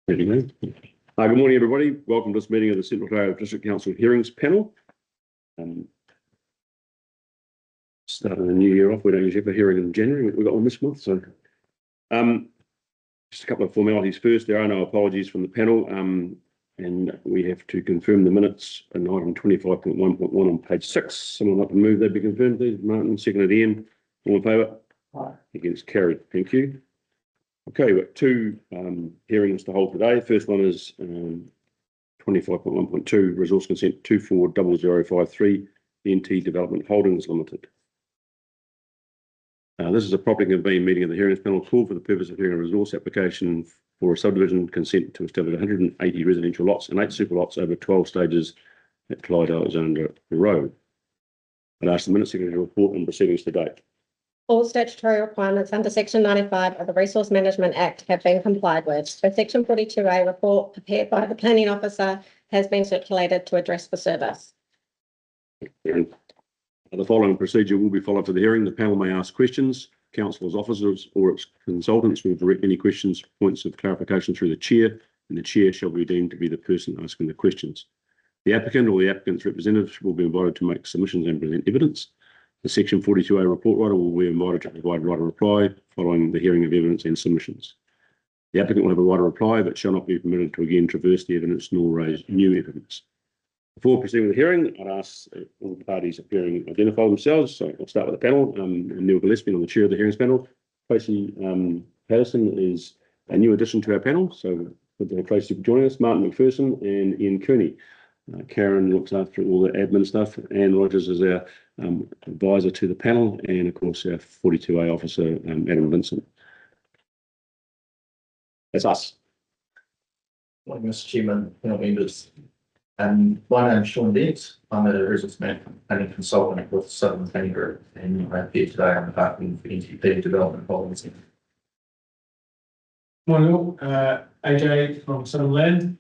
Good morning, everybody. Welcome to this meeting of the Central Otago District Council Hearings Panel. Starting the new year off, we don't usually have a hearing in January. We've got one this month, so just a couple of formalities first. There are no apologies from the panel, and we have to confirm the minutes in item 25.1.1 on page 6. Someone like to move that be confirmed, please? Martin, seconded Ian. All in favour? Aye. Against, carried. Thank you. Okay, we've got two hearings to hold today. First one is 25.1.2 resource consent 240053 NT Development Holdings Limited. This is a properly convened meeting of the hearings panel called for the purpose of hearing a resource application for a subdivision consent to establish 180 residential lots and 8 super lots over 12 stages at Clyde Alexander Road. I'd ask the Minute Secretary to report on proceedings to date. All statutory requirements under Section 95 of the Resource Management Act have been complied with. The Section 42A report prepared by the Planning Officer has been circulated to address the service. The following procedure will be followed for the hearing. The panel may ask questions. Council's officers or its consultants will direct any questions, points of clarification through the chair, and the chair shall be deemed to be the person asking the questions. The applicant or the applicant's representative will be invited to make submissions and present evidence. The Section 42A report writer will be invited to provide right of reply following the hearing of evidence and submissions. The applicant will have a right of reply but shall not be permitted to again traverse the evidence nor raise new evidence. Before proceeding with the hearing, I'd ask all the parties appearing to identify themselves. So I'll start with the panel. I'm Neil Gillespie, I'm the chair of the hearings panel. Tracy Patterson is a new addition to our panel, so good to have Tracy joining us. Martin McPherson and Ian Kearney. Karen looks after all the admin stuff. Anne Rogers is our advisor to the panel, and of course our 42A officer, Adam Vincent. That's us. Morning, Mr. Chairman, panel members. My name is Sean Dent. I'm a resource management planning consultant with Southern Planning Group, and I'm here today on behalf of NTP Development Holdings. Morning all, AJ from Southern Land.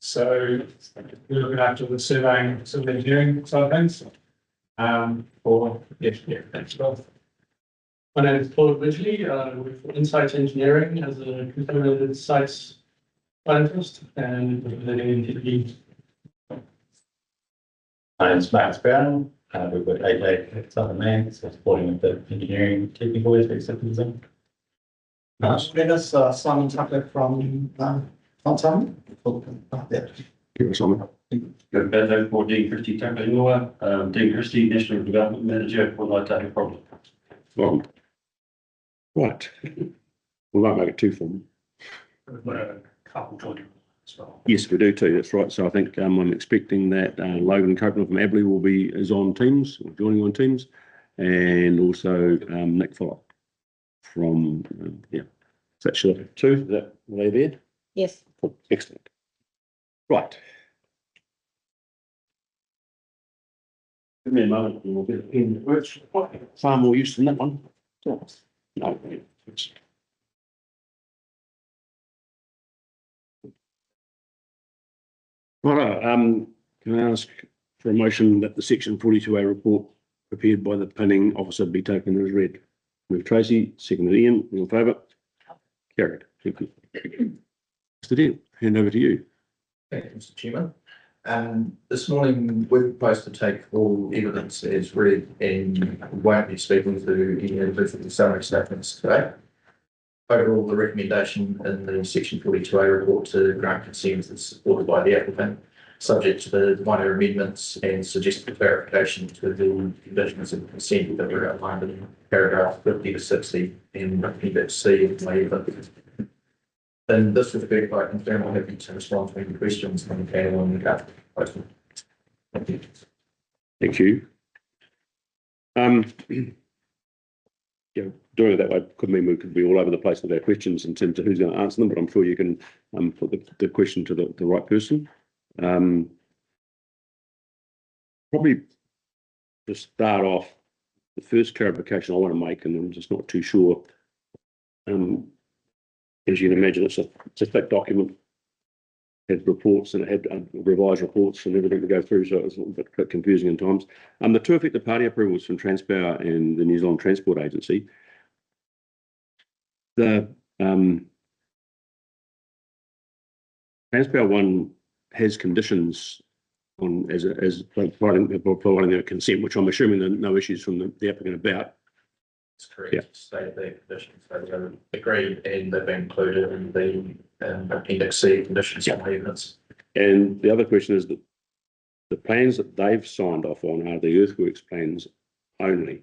So we're looking after the surveying, civil engineering side of things. Thanks, Bob. My name is Paul Ridgely. I work for Insight Engineering as a contaminated sites scientist and living in NTP. My name is Marcus Brown. We've got AJ at Southern Land, so supporting with the engineering technical aspects of the design. Simon Tucker from Fontana. Give us on. Good better for Dean Christie Tapanua, Dean Christie, National Development Manager for Waitahi Project. Welcome. Right. We won't make it too formal. We've got a couple joining as well. Yes, we do too. That's right. So I think I'm expecting that Logan Copeland from Abley will be on Teams, or joining on Teams, and also Nick Fuller from Is that sure? Two? Is that, are they there? Yes. Excellent. Right. Give me a moment and we'll get it in. It's far more use than that one. No. Right. Can I ask for a motion that the Section 42A report prepared by the planning officer be taken as read? Move Tracy, seconded Ian. All in favour? Carried. Thank you. Mr. Deal, hand over to you. Thank you, Mr. Chairman. This morning we proposed to take all evidence as read and won't be speaking to any individual summary statements today. Overall, the recommendation in the Section 42A report to grant consent is supported by the applicant, subject to the minor amendments and suggested clarification to the conditions of consent that were outlined in paragraph 50 to 60 and appendix C of my evidence. And this respect, I confirm I'm happy to respond to any questions from the panel on the proposal. Thank you. Thank you. Doing it that way could mean we could be all over the place with our questions in terms of who's going to answer them, but I'm sure you can put the question to the right person. Probably to start off, the first clarification I want to make, and I'm just not too sure. As you can imagine, it's a thick document. It had reports and it had revised reports and everything to go through, so it was a little bit confusing in times. The two affected party approvals from Transpower and the New Zealand Transport Agency. The Transpower one has conditions on as providing their consent, which I'm assuming there are no issues from the applicant about. It's correct, state their conditions, they are agreed and they've been included in the appendix C conditions on evidence. And the other question is that the plans that they've signed off on are the earthworks plans only.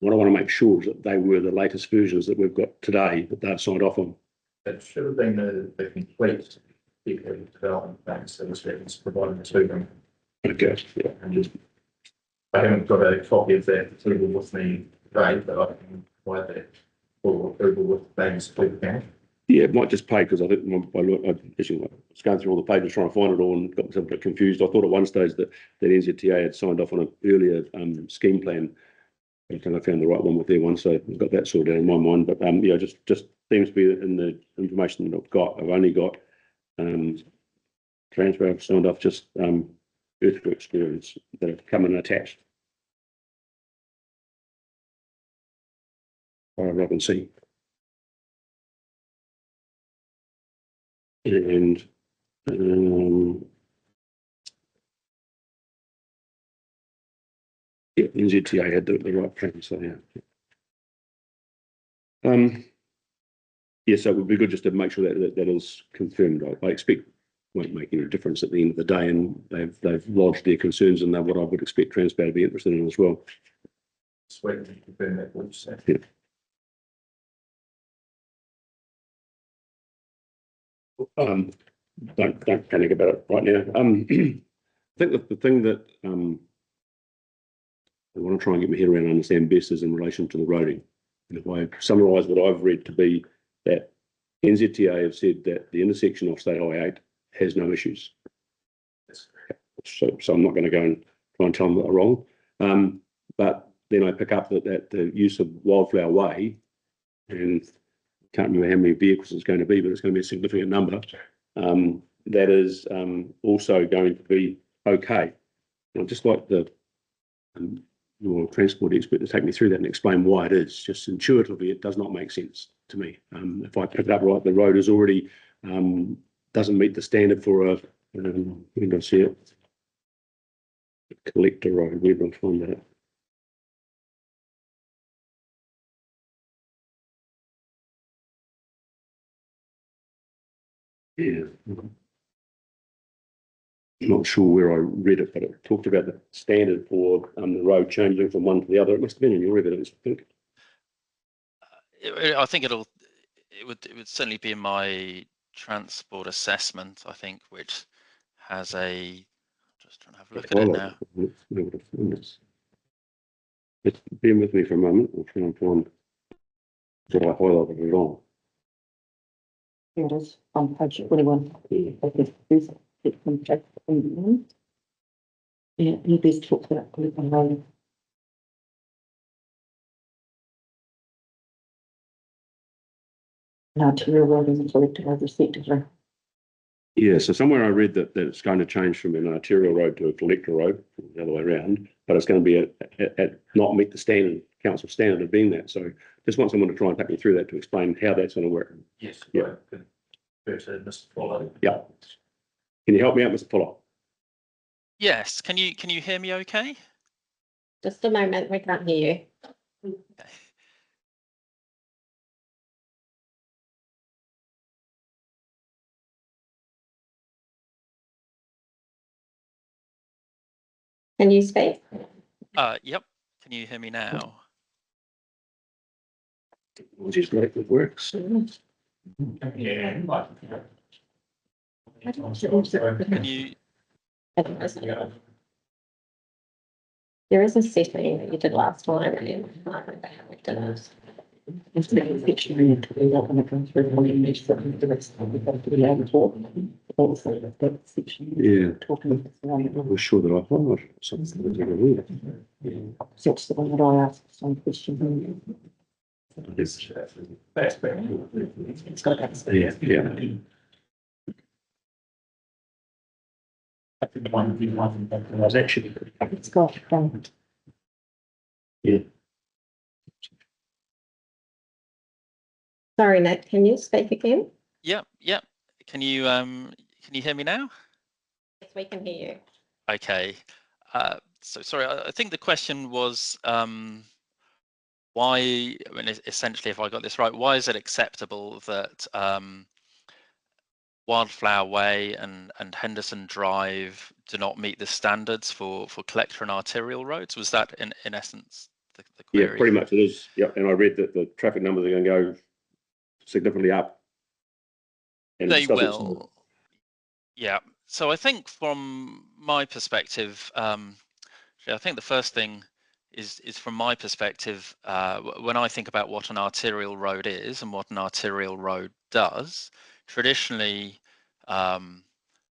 What I want to make sure is that they were the latest versions that we've got today that they've signed off on. It should have been the complete development plans that was provided to them. Okay, yeah. And I haven't got a copy of that approval with me today, but I can provide that for approval with plans to the county. Yeah, it might just play because I think I was going through all the pages trying to find it all and got myself a bit confused. I thought at one stage that NZTA had signed off on an earlier scheme plan. I think I found the right one with their one, so I've got that sorted out in my mind. But yeah, just seems to be in the information that I've got. I've only got Transpower signed off just earthworks plans that have come and attached. I can see. And yeah, NZTA had the right plan, so yeah. Yeah, so it would be good just to make sure that is confirmed. I expect won't make any difference at the end of the day, and they've lodged their concerns, and they're what I would expect Transpower to be interested in as well. Just waiting to confirm that, what you say. Yeah. Don't panic about it right now. I think that the thing that I want to try and get my head around and understand best is in relation to the roading. And if I summarise what I've read to be that NZTA have said that the intersection of State Highway 8 has no issues. That's correct. So I'm not going to go and try and tell them that they're wrong. But then I pick up that the use of Wildflower Way, and can't remember how many vehicles it's going to be, but it's going to be a significant number. That is also going to be okay. I'd just like your transport expert to take me through that and explain why it is. Just intuitively, it does not make sense to me. If I pick it up right, the road is already doesn't meet the standard for a, when do I see it? Collector road, where do I find that? Yeah. I'm not sure where I read it, but it talked about the standard for the road changing from one to the other. It must have been in your evidence, I think. I think it would certainly be in my transport assessment, I think, which has a, just trying to have a look at it now. Let's bear with me for a moment. I'll try and find what I highlighted it on. Here it is on page 21. Yeah, he best talks about Clifton Road. Now to your road and collector road respectively. Yeah, so somewhere I read that it's going to change from an arterial road to a collector road, the other way around, but it's going to be at not meet the standard, council standard of being that. So just want someone to try and take me through that to explain how that's going to work. Yes. Yeah. Mr. Fuller. Yeah. Can you help me out, Mr. Fuller? Yes, can you hear me okay? Just a moment, we can't hear you. Okay. Can you speak? Yep. Can you hear me now? Technology's great, it works. Yeah. Can you? There is a setting that you did last time, and I can't remember how we did it. It's the section into the one that comes through when you measure something the rest of the airport. Also that section. Yeah. Talking about the one I was sure that I highlighted something that was over here. Yeah. so it's the one that I asked some question. Yes. That's better. It's got that. Yeah, yeah. I was actually. It's got Yeah. Sorry, Nick, can you speak again? Yep. Yep. Can you can you hear me now? Yes, we can hear you. Okay. So sorry, I think the question was why, I mean, essentially, if I got this right, why is it acceptable that Wildflower Way and Henderson Drive do not meet the standards for collector and arterial roads? Was that in essence the query? Yeah, pretty much it is. Yep. And I read that the traffic numbers are going to go significantly up. And it They just doesn't will. Yeah. So I think from my perspective, I think the first thing is from my perspective, when I think about what an arterial road is and what an arterial road does, traditionally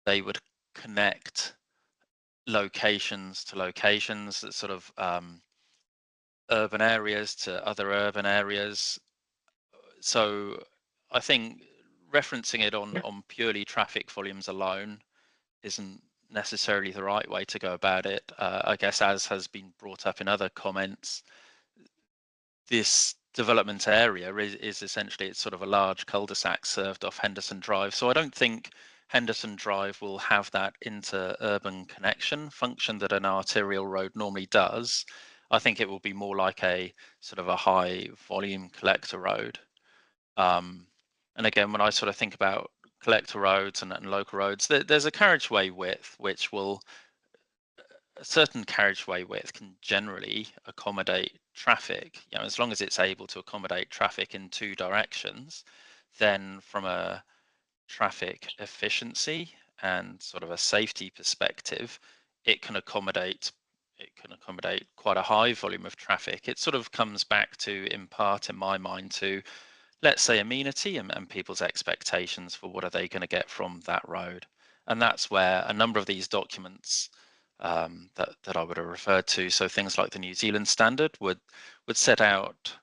they would connect locations to locations, that sort of urban areas to other urban areas. So I think referencing it on purely traffic volumes alone isn't necessarily the right way to go about it. I guess, as has been brought up in other comments, this development area is essentially, it's sort of a large cul-de-sac served off Henderson Drive. So I don't think Henderson Drive will have that inter-urban connection function that an arterial road normally does. I think it will be more like a sort of a high volume collector road. And again, when I sort of think about collector roads and local roads, there's a carriageway width which will, a certain carriageway width can generally accommodate traffic. You know, as long as it's able to accommodate traffic in two directions, then from a traffic efficiency and sort of a safety perspective, it can accommodate quite a high volume of traffic. It sort of comes back to, in part, in my mind, to, let's say, amenity and people's expectations for what are they going to get from that road. And that's where a number of these documents that I would have referred to, so things like the New Zealand standard would set out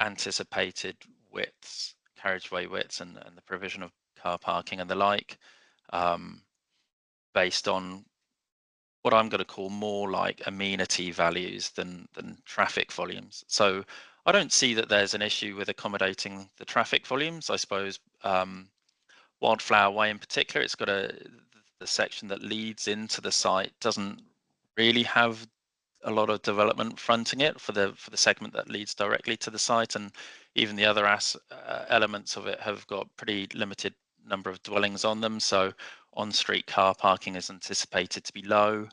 anticipated widths, carriageway widths, and the provision of car parking and the like, based on what I'm going to call more like amenity values than traffic volumes. So I don't see that there's an issue with accommodating the traffic volumes. I suppose Wildflower Way in particular, it's got the section that leads into the site doesn't really have a lot of development fronting it for the segment that leads directly to the site, and even the other elements of it have got pretty limited number of dwellings on them. So on-street car parking is anticipated to be low, and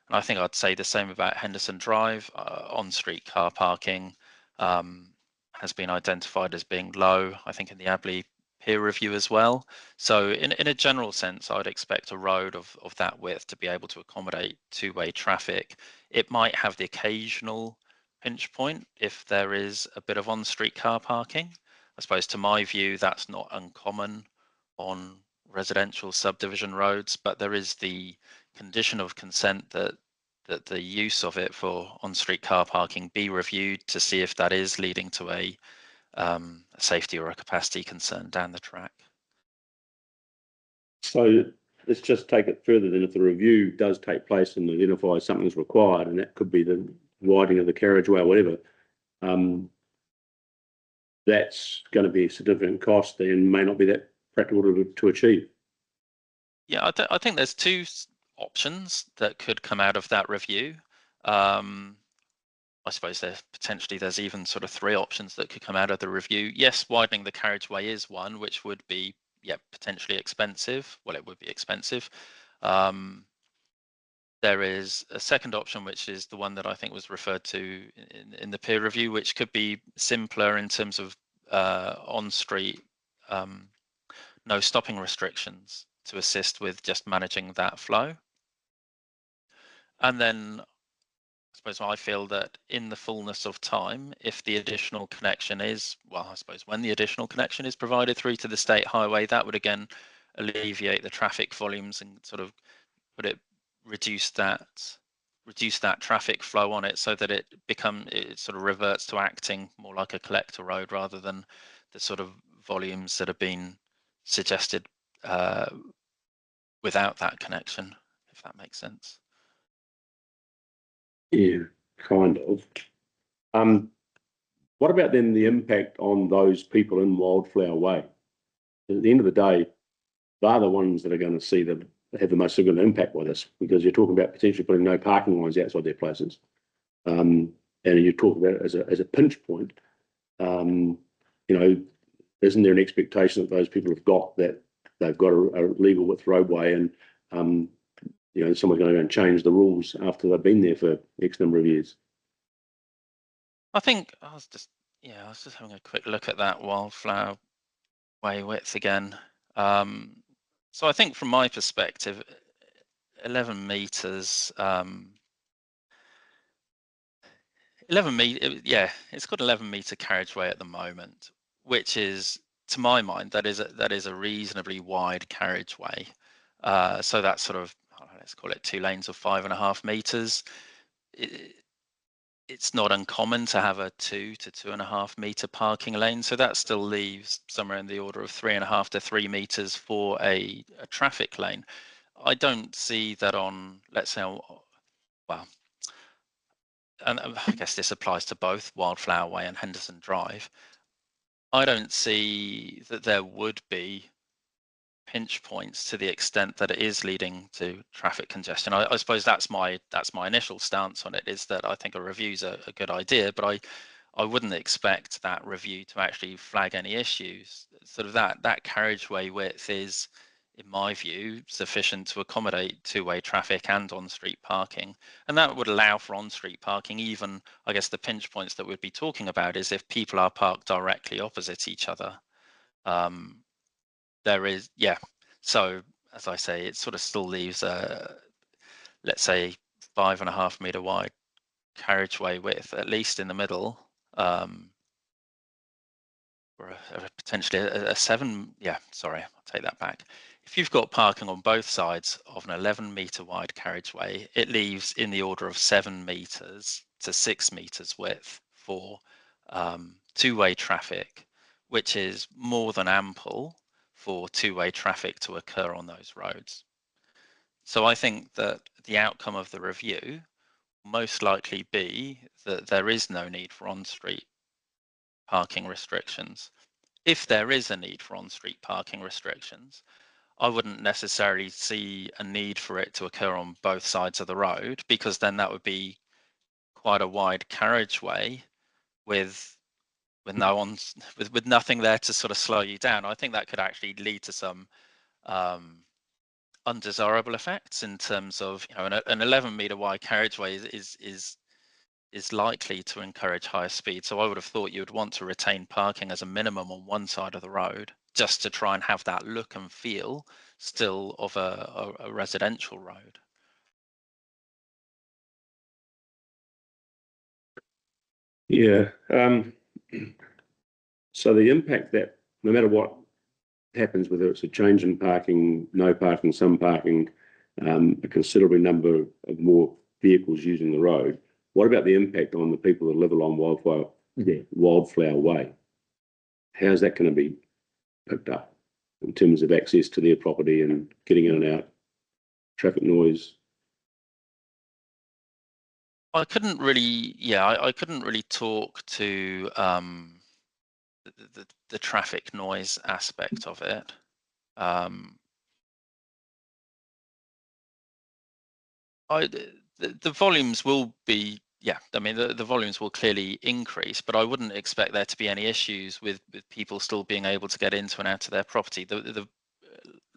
I think I'd say the same about Henderson Drive. On-street car parking has been identified as being low, I think, in the ABLI peer review as well. So in a general sense, I'd expect a road of that width to be able to accommodate two-way traffic. It might have the occasional pinch point if there is a bit of on-street car parking. I suppose, to my view, that's not uncommon on residential subdivision roads, but there is the condition of consent that the use of it for on-street car parking be reviewed to see if that is leading to a safety or a capacity concern down the track. So let's just take it further. Then, if the review does take place and identifies something is required, and that could be the widening of the carriageway or whatever, that's going to be a significant cost and may not be that practical to achieve. Yeah, I think there's two options that could come out of that review. I suppose there's even sort of three options that could come out of the review. Yes, widening the carriageway is one, which would be, yeah, potentially expensive. Well, it would be expensive. There is a second option, which is the one that I think was referred to in the peer review, which could be simpler in terms of on-street no stopping restrictions to assist with just managing that flow. And then I suppose I feel that in the fullness of time, if the additional connection is, well, I suppose when the additional connection is provided through to the state highway, that would again alleviate the traffic volumes and sort of reduce that traffic flow on it, so that it sort of reverts to acting more like a collector road rather than the sort of volumes that have been suggested without that connection, if that makes sense. Yeah, kind of. What about then the impact on those people in Wildflower Way? At the end of the day, they're the ones that are going to see have the most significant impact by this, because you're talking about potentially putting no parking lines outside their places. And you talk about it as a pinch point. You know, isn't there an expectation that those people have got that they've got a legal width roadway, and you know, someone's going to go and change the rules after they've been there for X number of years? I think I was just having a quick look at that Wildflower Way width again. So I think from my perspective, 11 meters. 11 meter, yeah, it's got 11-meter carriageway at the moment, which is, to my mind, that is a reasonably wide carriageway. So that's sort of, let's call it 2 lanes of 5.5 meters. It's not uncommon to have a 2 to 2.5 meter parking lane, so that still leaves somewhere in the order of 3.5 to 3 meters for a traffic lane. I don't see that on, let's say, well, and I guess this applies to both Wildflower Way and Henderson Drive. I don't see that there would be pinch points to the extent that it is leading to traffic congestion. I suppose that's my initial stance on it, is that I think a review's a good idea, but I wouldn't expect that review to actually flag any issues. Sort of that carriageway width is, in my view, sufficient to accommodate two-way traffic and on-street parking. And that would allow for on-street parking. Even, I guess, the pinch points that we'd be talking about is if people are parked directly opposite each other. There is, yeah. So as I say, it sort of still leaves a, let's say, 5.5 meter wide carriageway width, at least in the middle, or potentially a 7. Yeah, sorry, I'll take that back. If you've got parking on both sides of an 11-meter wide carriageway, it leaves in the order of 7 meters to 6 meters width for two-way traffic, which is more than ample for two-way traffic to occur on those roads. So I think that the outcome of the review will most likely be that there is no need for on-street parking restrictions. If there is a need for on-street parking restrictions, I wouldn't necessarily see a need for it to occur on both sides of the road, because then that would be quite a wide carriageway with nothing there to sort of slow you down. I think that could actually lead to some undesirable effects in terms of, you know, an 11-meter wide carriageway is likely to encourage higher speed. So I would have thought you would want to retain parking as a minimum on one side of the road, just to try and have that look and feel still of a residential road. Yeah. So the impact that no matter what happens, whether it's a change in parking, no parking, some parking, a considerable number of more vehicles using the road, what about the impact on the people that live along Wildflower Way? How's that going to be picked up in terms of access to their property and getting in and out, traffic noise? I couldn't really, I couldn't really talk to the traffic noise aspect of it. The volumes will be, I mean, the volumes will clearly increase, but I wouldn't expect there to be any issues with people still being able to get into and out of their property. The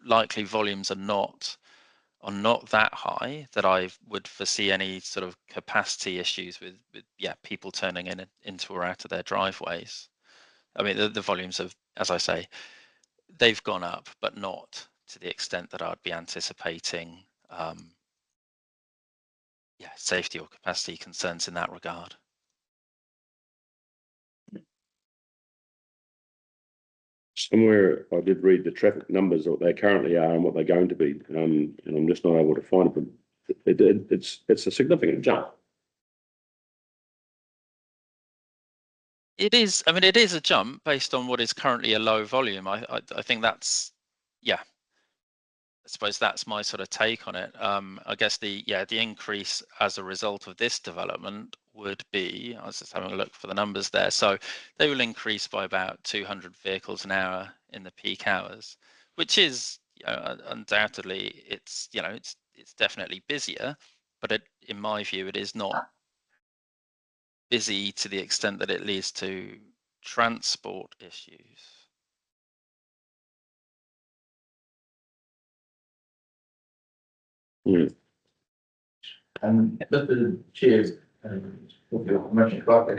likely volumes are not that high that I would foresee any sort of capacity issues with people turning into or out of their driveways. I mean, the volumes of, as I say, they've gone up, but not to the extent that I'd be anticipating safety or capacity concerns in that regard. Somewhere I did read the traffic numbers, what they currently are and what they're going to be, and I'm just not able to find them. It's a significant jump. It is. I mean, it is a jump based on what is currently a low volume. I think that's, I suppose that's my sort of take on it. I guess the increase as a result of this development would be, I was just having a look for the numbers there. So they will increase by about 200 vehicles an hour in the peak hours, which is undoubtedly it's, it's definitely busier, but in my view, it is not busy to the extent that it leads to transport issues. Mr. Chair, with your permission, I'd like to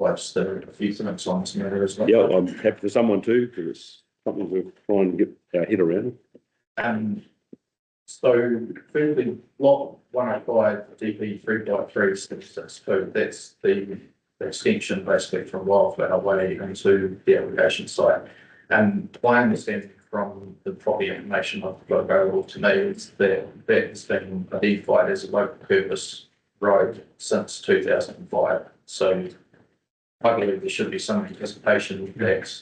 have just a few things on this matter as well. Yeah, I'm happy for someone to, because it's something we're trying to get our head around. So firstly, lot 105 DP 3.366, that's the extension basically from Wildflower Way into the application site. And my understanding from the property information I've got available to me is that that has been identified as a local purpose road since 2005. So I believe there should be some anticipation that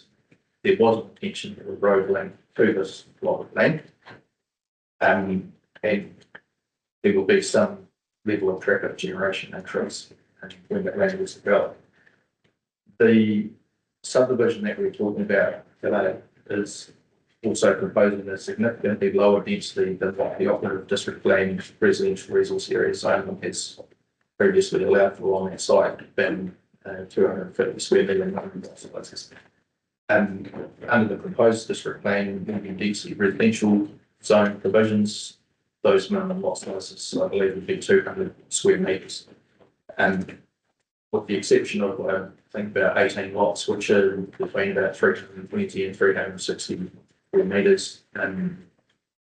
there was an intention of road length to this block of land. And there will be some level of traffic generation increase when that land is developed. The subdivision that we're talking about today is also proposing a significantly lower density than what the operative district plan residential resource area zone has previously allowed for on that site, being 250 square metre. And under the proposed district plan, medium density residential zone provisions, those minimum lot sizes, I believe, would be 200 square metres. And with the exception of, I think, about 18 lots, which are between about 320 and 360 square metres, and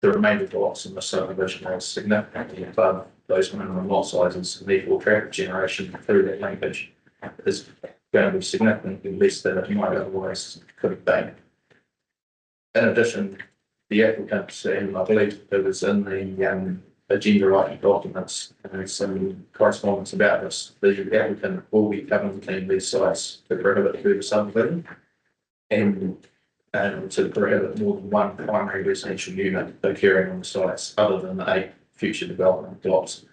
the remainder of the lots in the subdivision are significantly above those minimum lot sizes, and therefore traffic generation through that linkage is going to be significantly less than it might otherwise could have been. In addition, the applicants, and I believe it was in the agenda item documents, some correspondence about this, the applicant will be covenanting these sites to prohibit further subdivision and to prohibit more than one primary residential unit occurring on the sites other than the 8 future development plots.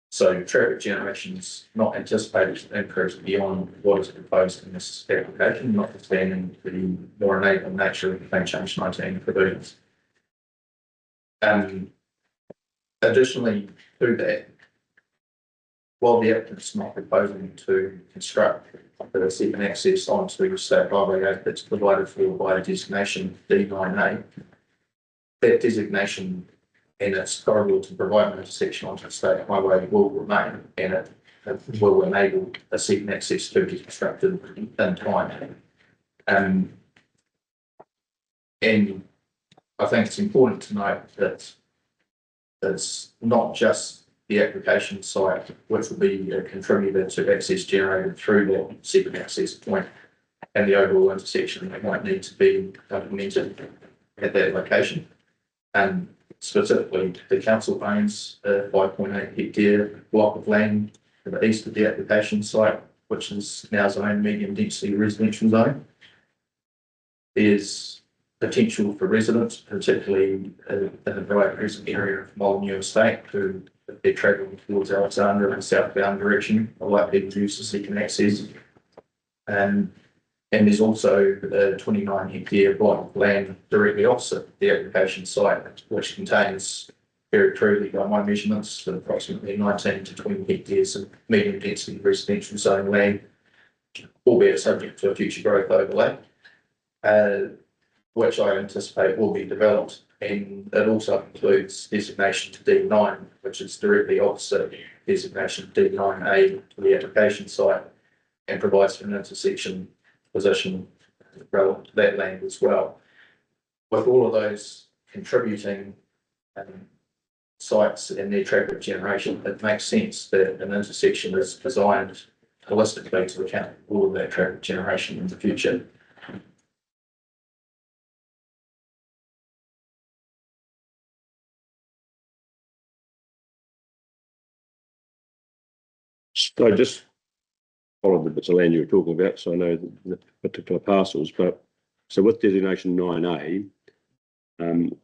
So traffic generation is not anticipated to increase beyond what is proposed in this application, notwithstanding the more enabling nature of the Plan Change 19 provisions. Additionally to that, while the applicant is not proposing to construct the second access onto State Highway 8 that's provided for by the designation D9A, that designation and its corridor to provide an intersection onto the State Highway will remain, and it will enable a second access to be constructed in time. And I think it's important to note that it's not just the application site which will be a contributor to access generated through that second access point and the overall intersection that might need to be implemented at that location. And specifically, the council owns a 5.8 hectare block of land to the east of the application site, which is now zoned medium density residential zone. There's potential for residents, particularly in the right present area of Molyneux Estate, who, if they're travelling towards Alexandra in the southbound direction, are likely to use the second access. And there's also a 29 hectare block of land directly opposite the application site, which contains, very truly by my measurements, approximately 19 to 20 hectares of medium density residential zone land, albeit subject to a future growth overlay, which I anticipate will be developed. And it also includes designation to D9, which is directly opposite designation D9A to the application site, and provides for an intersection position relevant to that land as well. With all of those contributing sites and their traffic generation, it makes sense that an intersection is designed holistically to account for all of that traffic generation in the future. So just followed the bits of land you were talking about, so I know the particular parcels, but so with designation 9A,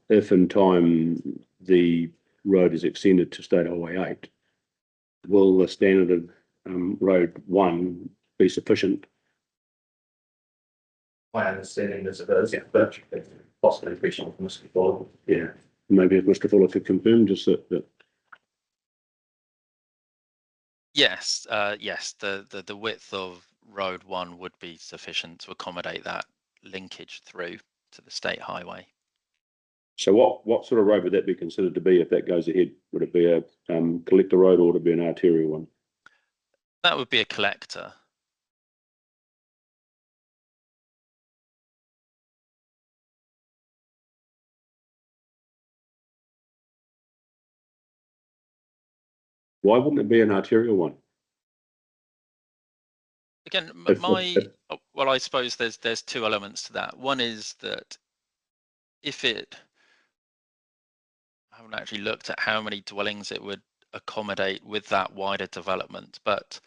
if in time the road is extended to State Highway 8, will the standard road 1 be sufficient my understanding is it is, but it's possibly a question from Mr. Fuller. Yeah, maybe if Mr. Fuller could confirm just that Yes, yes, the width of road 1 would be sufficient to accommodate that linkage through to the state highway. So what sort of road would that be considered to be if that goes ahead? Would it be a collector road or would it be an arterial one? That would be a collector. Why wouldn't it be an arterial one? Again, well, I suppose there's two elements to that. One is that if I haven't actually looked at how many dwellings it would accommodate with that wider development, but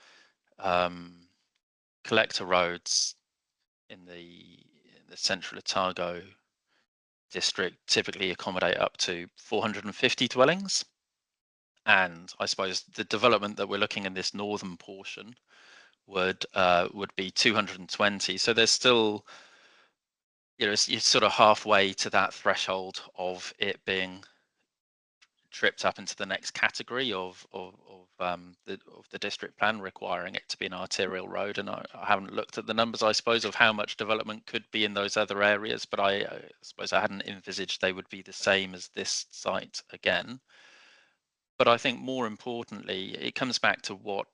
collector roads in the central Otago district typically accommodate up to 450 dwellings. And I suppose the development that we're looking in this northern portion would be 220. So there's still, you're sort of halfway to that threshold of it being tripped up into the next category of the district plan requiring it to be an arterial road. And I haven't looked at the numbers, I suppose, of how much development could be in those other areas, but I suppose I hadn't envisaged they would be the same as this site again. But I think more importantly, it comes back to what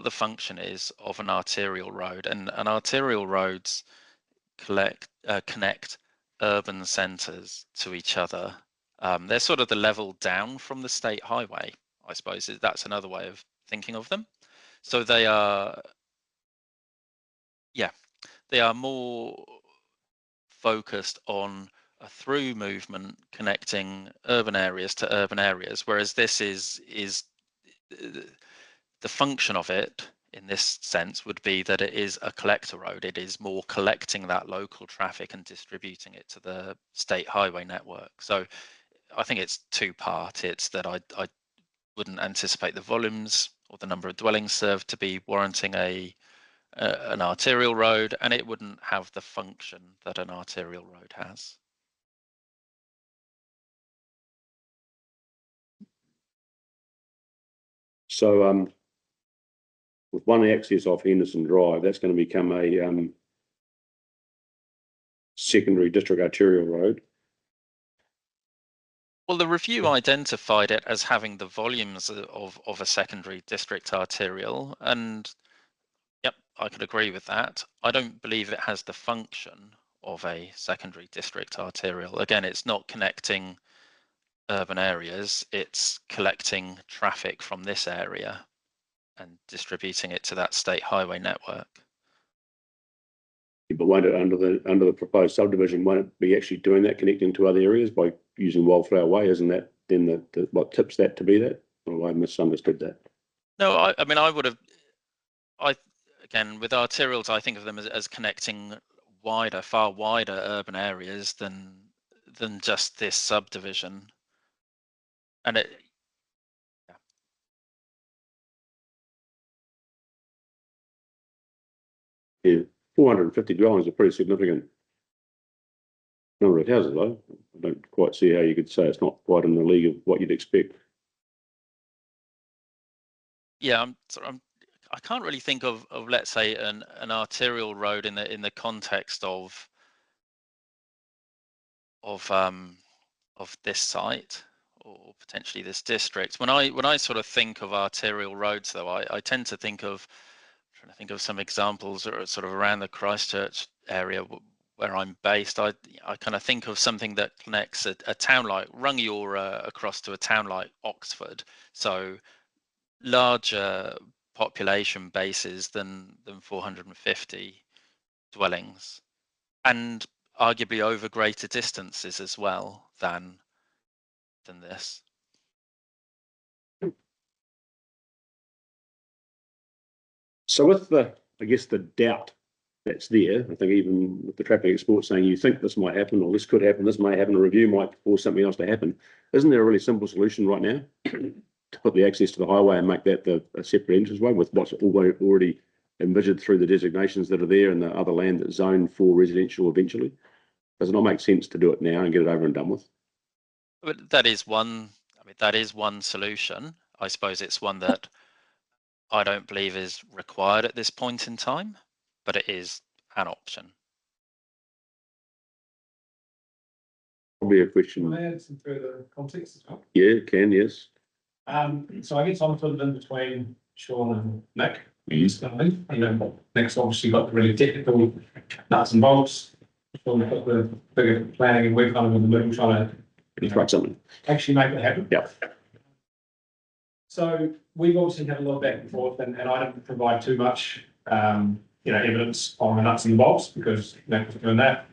the function is of an arterial road, and arterial roads connect urban centres to each other. They're sort of the level down from the state highway, I suppose. That's another way of thinking of them. So they are more focused on a through movement connecting urban areas to urban areas, whereas this is the function of it in this sense would be that it is a collector road. It is more collecting that local traffic and distributing it to the state highway network. So I think it's two-part. It's that I wouldn't anticipate the volumes or the number of dwellings served to be warranting an arterial road, and it wouldn't have the function that an arterial road has. So with one access off Henderson Drive, that's going to become a secondary district arterial road. Well, the review identified it as having the volumes of a secondary district arterial, and yep, I could agree with that. I don't believe it has the function of a secondary district arterial. Again, it's not connecting urban areas, it's collecting traffic from this area and distributing it to that state highway network. But won't it, under the proposed subdivision, won't it be actually doing that, connecting to other areas by using Wildflower Way? Isn't that then what tips that to be that? Or I misunderstood that? No, I mean, again, with arterials, I think of them as connecting far wider urban areas than just this subdivision. And it, yeah, 450 dwellings is a pretty significant number of houses, though. I don't quite see how you could say it's not quite in the league of what you'd expect. yeah, I can't really think of let's say an arterial road in the context of this site or potentially this district. When I sort of think of arterial roads, though, I tend to think of some examples or sort of around the Christchurch area where I'm based. I kind of think of something that connects a town like Rangiora across to a town like Oxford. So larger population bases than 450 dwellings, and arguably over greater distances as well than this. So with the doubt that's there, I think even with the traffic expert saying you think this might happen or this could happen, this may happen, a review might force something else to happen. Isn't there a really simple solution right now to put the access to the highway and make that a separate entranceway with what's already envisaged through the designations that are there and the other land that's zoned for residential eventually? Does it not make sense to do it now and get it over and done with? But that is one, I mean, that is one solution. I suppose it's one that I don't believe is required at this point in time, but it is an option. Probably a question. Can I add some further context as well? Yeah, can, yes. So I guess I'm sort of in between Sean and Nick. Mhm. And then Nick's obviously got the really technical nuts and bolts. Sean's got the bigger planning, and we're kind of in the middle trying to Can you throw something? actually make it happen. Yeah. So we've obviously had a lot of back and forth, and I didn't provide too much, evidence on the nuts and bolts because Nick was doing that.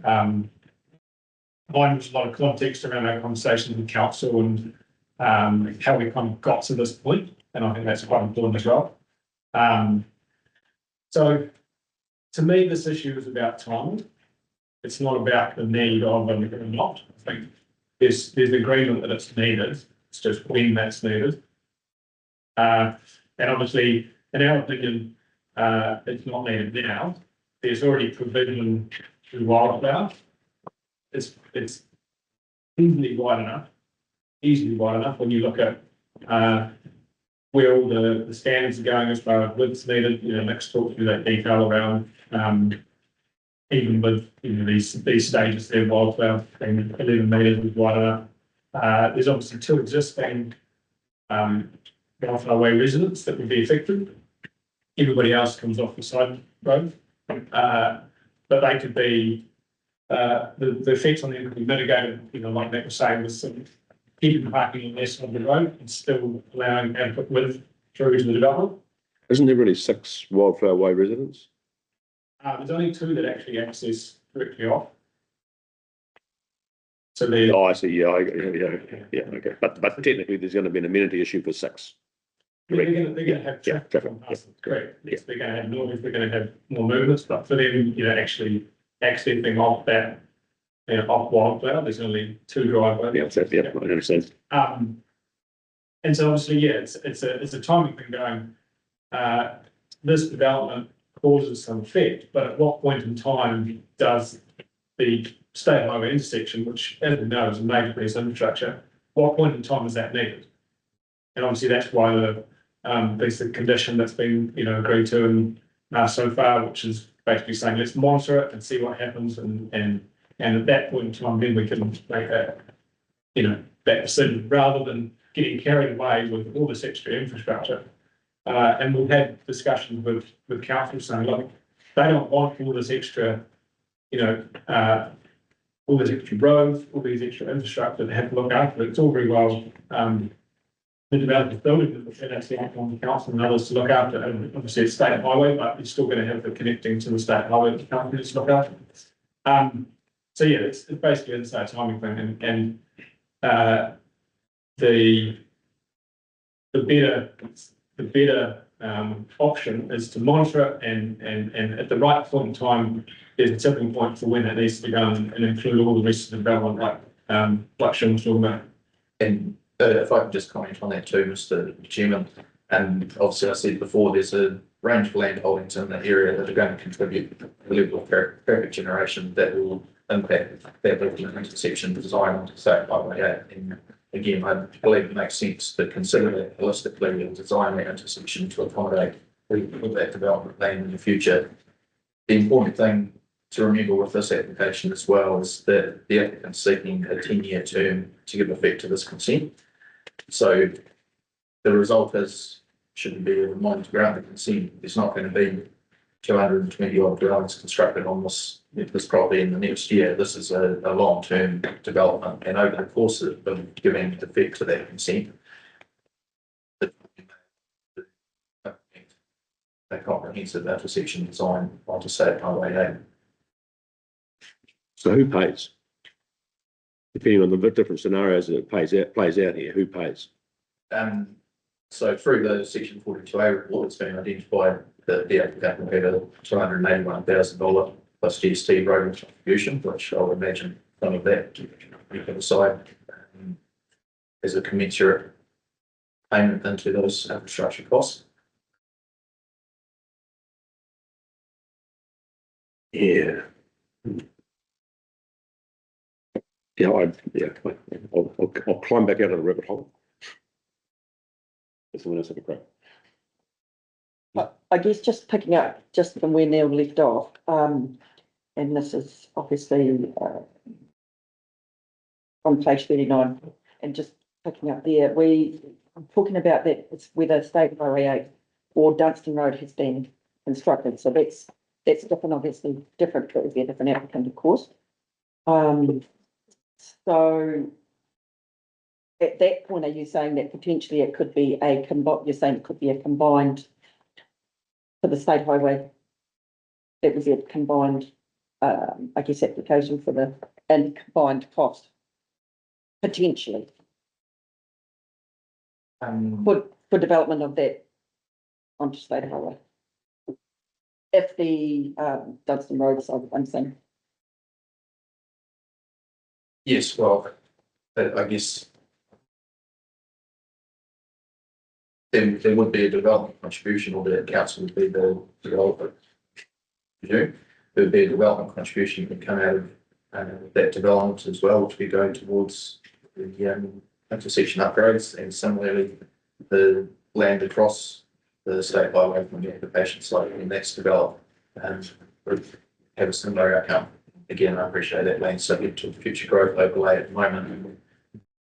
Mine was a lot of context around our conversations with council and how we kind of got to this point, and I think that's quite important as well. So to me, this issue is about timing. It's not about the need of it or not. I think there's agreement that it's needed. It's just when that's needed. And obviously, in our opinion, it's not needed now. There's already provision through wildflower. It's easily wide enough when you look at where all the standards are going as far as widths needed. You know, Nick's talked through that detail around even with these stages there, wildflower being 11 metres is wide enough. There's obviously 2 existing wildflower way residents that would be affected. Everybody else comes off the side road, but they could be. The effects on them could be mitigated, like Nick was saying, with some keeping parking on this on the road and still allowing adequate width through to the development. Isn't there really 6 Wildflower Way residents? There's only 2 that actually access directly off. So Oh, I see. Yeah, okay. But technically, there's going to be an amenity issue for 6. they're going to have Yeah, traffic. Correct. Yes, they're going to have noise. They're going to have more movements, but for them, actually accessing off that, off Wildflower, there's only 2 driveways. Yeah, I understand. And so obviously, yeah, it's a timing thing going. This development causes some effect, but at what point in time does the state highway intersection, which as we know is a major piece of infrastructure, what point in time is that needed? And obviously that's why there's the condition that's been agreed to and so far, which is basically saying let's monitor it and see what happens, and at that point in time then we can make that that decision rather than getting carried away with all this extra infrastructure. And we've had discussions with council saying, look, they don't want all this extra, all these extra roads, all these extra infrastructure they have to look after. It's all very well the developers building, and that's the act on the council and others to look after. And obviously it's state highway, but you're still going to have the connecting to the state highway the companies to look after. So yeah, it's basically a timing thing, and the better option is to monitor it and at the right point in time, there's a tipping point for when it needs to be done and include all the rest of the development like Sean's talking about. And if I could just comment on that too, Mr. Chairman, and obviously I said before, there's a range of land holdings in the area that are going to contribute to the level of traffic generation that will impact that level of intersection design on State Highway 8. And again, I believe it makes sense to consider that holistically and design that intersection to accommodate with that development plan in the future. The important thing to remember with this application as well is that the applicant's seeking a 10-year term to give effect to this consent. So the result shouldn't be a reminder to grant the consent. There's not going to be 220 odd dwellings constructed on this property in the next year. This is a long-term development, and over the course of giving effect to that consent, a comprehensive intersection design onto State Highway 8. So who pays? Depending on the different scenarios that it plays out here, who pays? So through the Section 42A report, it's been identified that the applicant will have a $281,000 plus GST road contribution, which I would imagine some of that you can decide as a commensurate payment into those infrastructure costs. Yeah. I'll climb back out of the rabbit hole. If someone else have a crack. I guess just picking up just from where Neil left off, and this is obviously on page 39, and just picking up there, I'm talking about that it's whether State Highway 8 or Dunstan Road has been constructed. So that's different, obviously different, but it would be a different applicant, of course. So at that point, are you saying that potentially it could be you're saying it could be a combined for the State Highway? It would be a combined, I guess, application for the, and combined cost, potentially, for development of that onto State Highway. If the Dunstan Road side, I'm saying. Yes, well, I guess there would be a development contribution, or the council would be the developer. There would be a development contribution that would come out of that development as well, which would be going towards the intersection upgrades, and similarly the land across the state highway from the application site, and that's developed would have a similar outcome. Again, I appreciate that land subject to future growth overlay at the moment,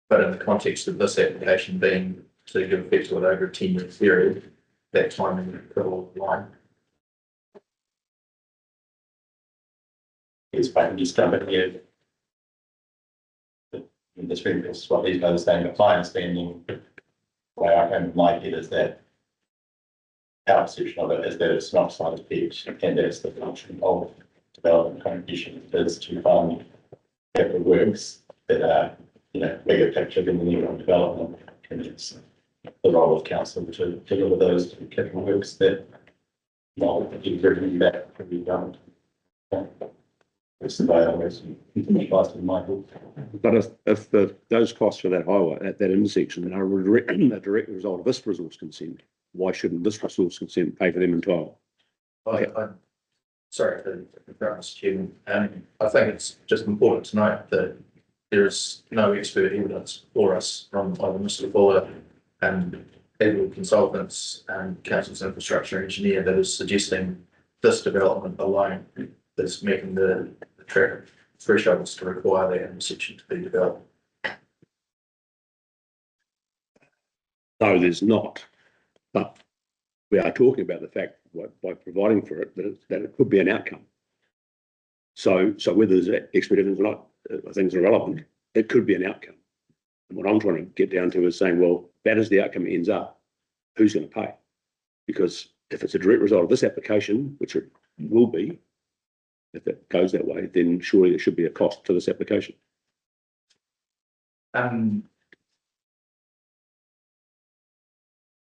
but in the context of this application being to give effect to it over a 10-year period, that timing could all align. It's fine, just come in here. In this room, this is what these guys are saying, but my understanding, the way I came to my head is that our perception of it is that it's not side effect, and that's the function of development contribution is to fund capital works that are, bigger picture than the new development, and it's the role of council to deliver those capital works that bring back can be done. It's the way I always advised in my book. But if those costs for that highway, that intersection are a direct result of this resource consent, why shouldn't this resource consent pay for them entirely? I'm sorry for interrupting, Mr. Chairman. I think it's just important to note that there is no expert evidence for us from either Mr. Fuller and Edward Consultants and Council's infrastructure engineer that is suggesting this development alone is making the traffic thresholds to require that intersection to be developed. No, there's not. But we are talking about the fact by providing for it that it could be an outcome. So whether there's expert evidence or not, I think is irrelevant. It could be an outcome. And what I'm trying to get down to is saying, well, that is the outcome it ends up. Who's going to pay? Because if it's a direct result of this application, which it will be, if it goes that way, then surely there should be a cost to this application.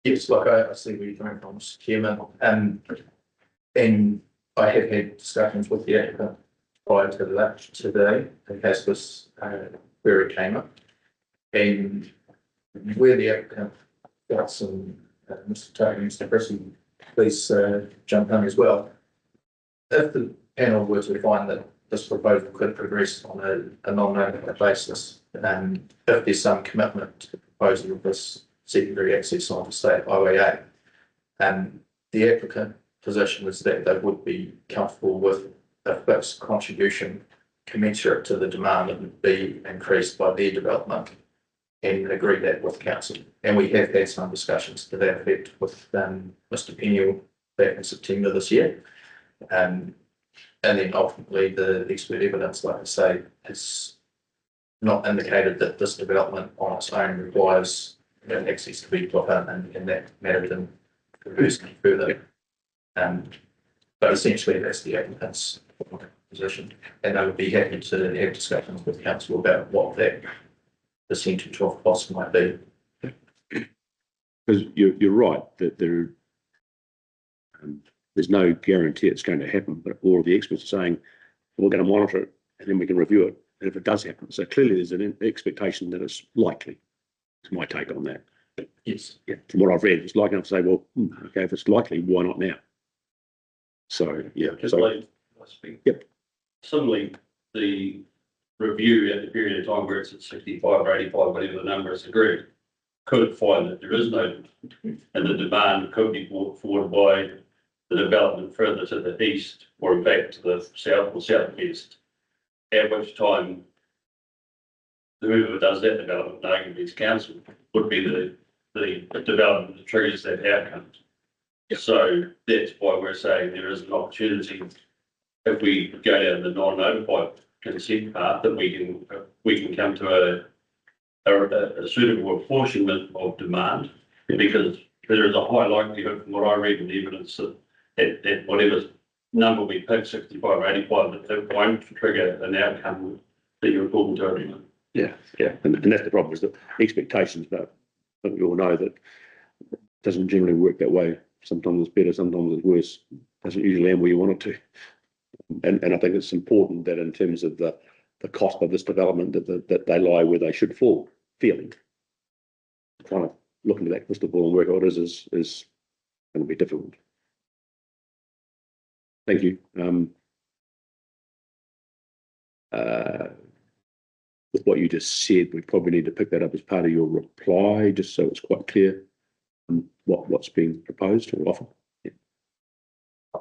Yes, like I see where you're coming from, Mr. Chairman, and I have had discussions with the applicant prior to that today, in case this query came up, and where the applicant got some, Mr. Tony, Mr. Chrissy, please jump in as well. If the panel were to find that this proposal could progress on a non-notified basis, and if there's some commitment to the proposal of this secondary access onto State Highway 8, and the applicant position is that they would be comfortable with a fixed contribution commensurate to the demand that would be increased by their development, and agree that with council. And we have had some discussions to that effect with Mr. Peniel back in September this year. And then ultimately the expert evidence, like I say, has not indicated that this development on its own requires access to be put in, and that matter didn't progress any further. But essentially that's the applicant's position, and they would be happy to have discussions with council about what that percentage of cost might be. Because you're right that there's no guarantee it's going to happen, but all of the experts are saying we're going to monitor it and then we can review it, and if it does happen. So clearly there's an expectation that it's likely. It's my take on that. Yes. Yeah, from what I've read, it's likely enough to say, well, okay, if it's likely, why not now? So yeah. Just like I speak. Yep. Similarly, the review at the period of time where it's at 65 or 85, whatever the number is agreed, could find that there is no, and the demand could be brought forward by the development further to the east, or in fact to the south or southeast, at which time whoever does that development, arguably its council, would be the development that triggers that outcome. So that's why we're saying there is an opportunity, if we go down the non-notified consent path, that we can come to a suitable apportionment of demand, because there is a high likelihood, from what I read in the evidence, that whatever number we pick, 65 or 85, that it won't trigger an outcome that you're talking to everyone. Yeah, and that's the problem, is the expectations, but we all know that it doesn't generally work that way. Sometimes it's better, sometimes it's worse. Doesn't usually end where you want it to. And I think it's important that in terms of the cost of this development, that they lie where they should fall, feeling. Trying to look into that crystal ball and work out what it is going to be difficult. Thank you. With what you just said, we probably need to pick that up as part of your reply, just so it's quite clear what's being proposed or offered. Yeah.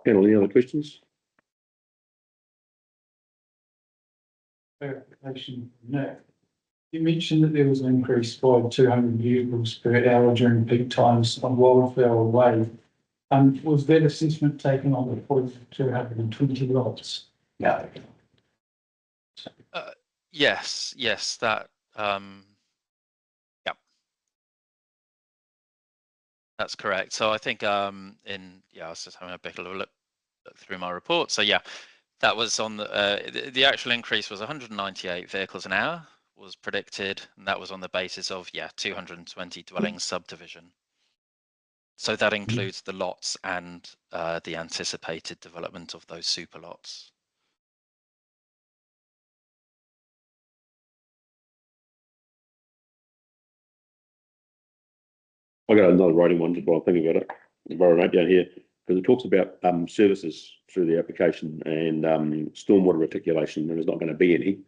Panel, any other questions? Clarification from Nick. You mentioned that there was an increase by 200 vehicles per hour during peak times on Wildflower Way. Was that assessment taken on the point of 220 lots? No. Yes, that, yeah. That's correct. So I think, I was just having a bit of a look through my report. So yeah, that was on the actual increase was 198 vehicles an hour was predicted, and that was on the basis of 220 dwelling subdivision. So that includes the lots and the anticipated development of those super lots. I got another writing one just while I'm thinking about it. I'll note down here, because it talks about services through the application and stormwater reticulation. There's not going to be any.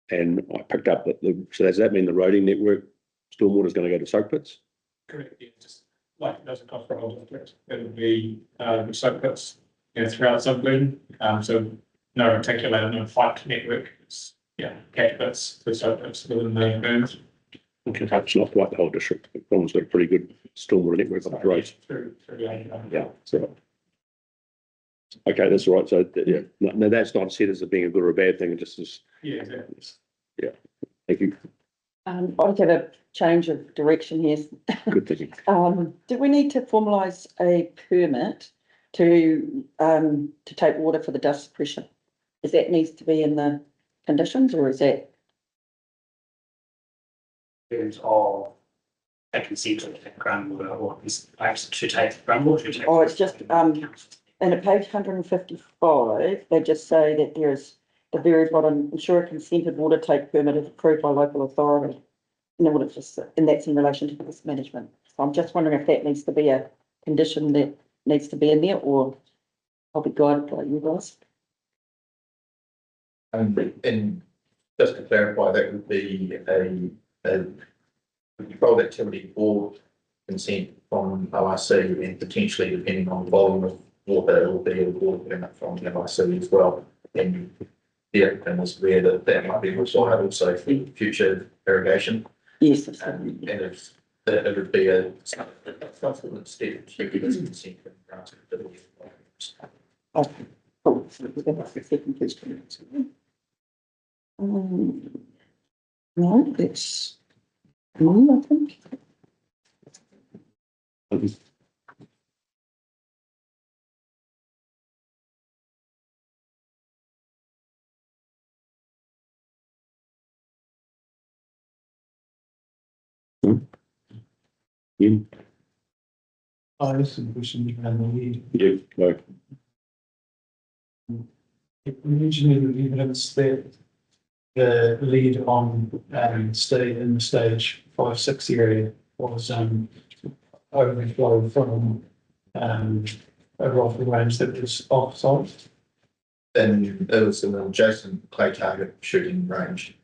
And I picked up that so does that mean the roading network stormwater is going to go to soak pits? Correct, yeah, just like it does across the whole district. It'll be soak pits throughout the subdivision. So no reticulator, no fight network. It's catch pits for soak pits within the burns. Okay, it's not quite the whole district. Brom's got a pretty good stormwater network on the roads. Yeah, so okay, that's all right. So yeah, no, that's not said as being a good or a bad thing. It just is. Yeah, exactly. Yeah, thank you. I have a change of direction here. Good thinking. Do we need to formalise a permit to take water for the dust suppression? Is that needs to be in the conditions, or is that? Of a consent to take groundwater, or is to take groundwater? Oh, it's just and at page 155, they just say that there's the very bottom, ensure a consented water take permit is approved by local authority. And that's in relation to this management. So I'm just wondering if that needs to be a condition that needs to be in there, or I'll be guided by you guys. And just to clarify, that would be a controlled activity or consent from ORC, and potentially, depending on the volume of water, it will be a water permit from ORC as well. And the applicant is aware that might be required also for future irrigation. Yes, And it would be a subsequent step to get consent from granted. okay, cool. That's the second question. No, that's I think. Yeah, I have some questions around the lead. no. Originally, the evidence that the lead on stay in the stage 5-6 area was overflow from a rifle range that was off-site. And it was an adjacent clay target shooting range.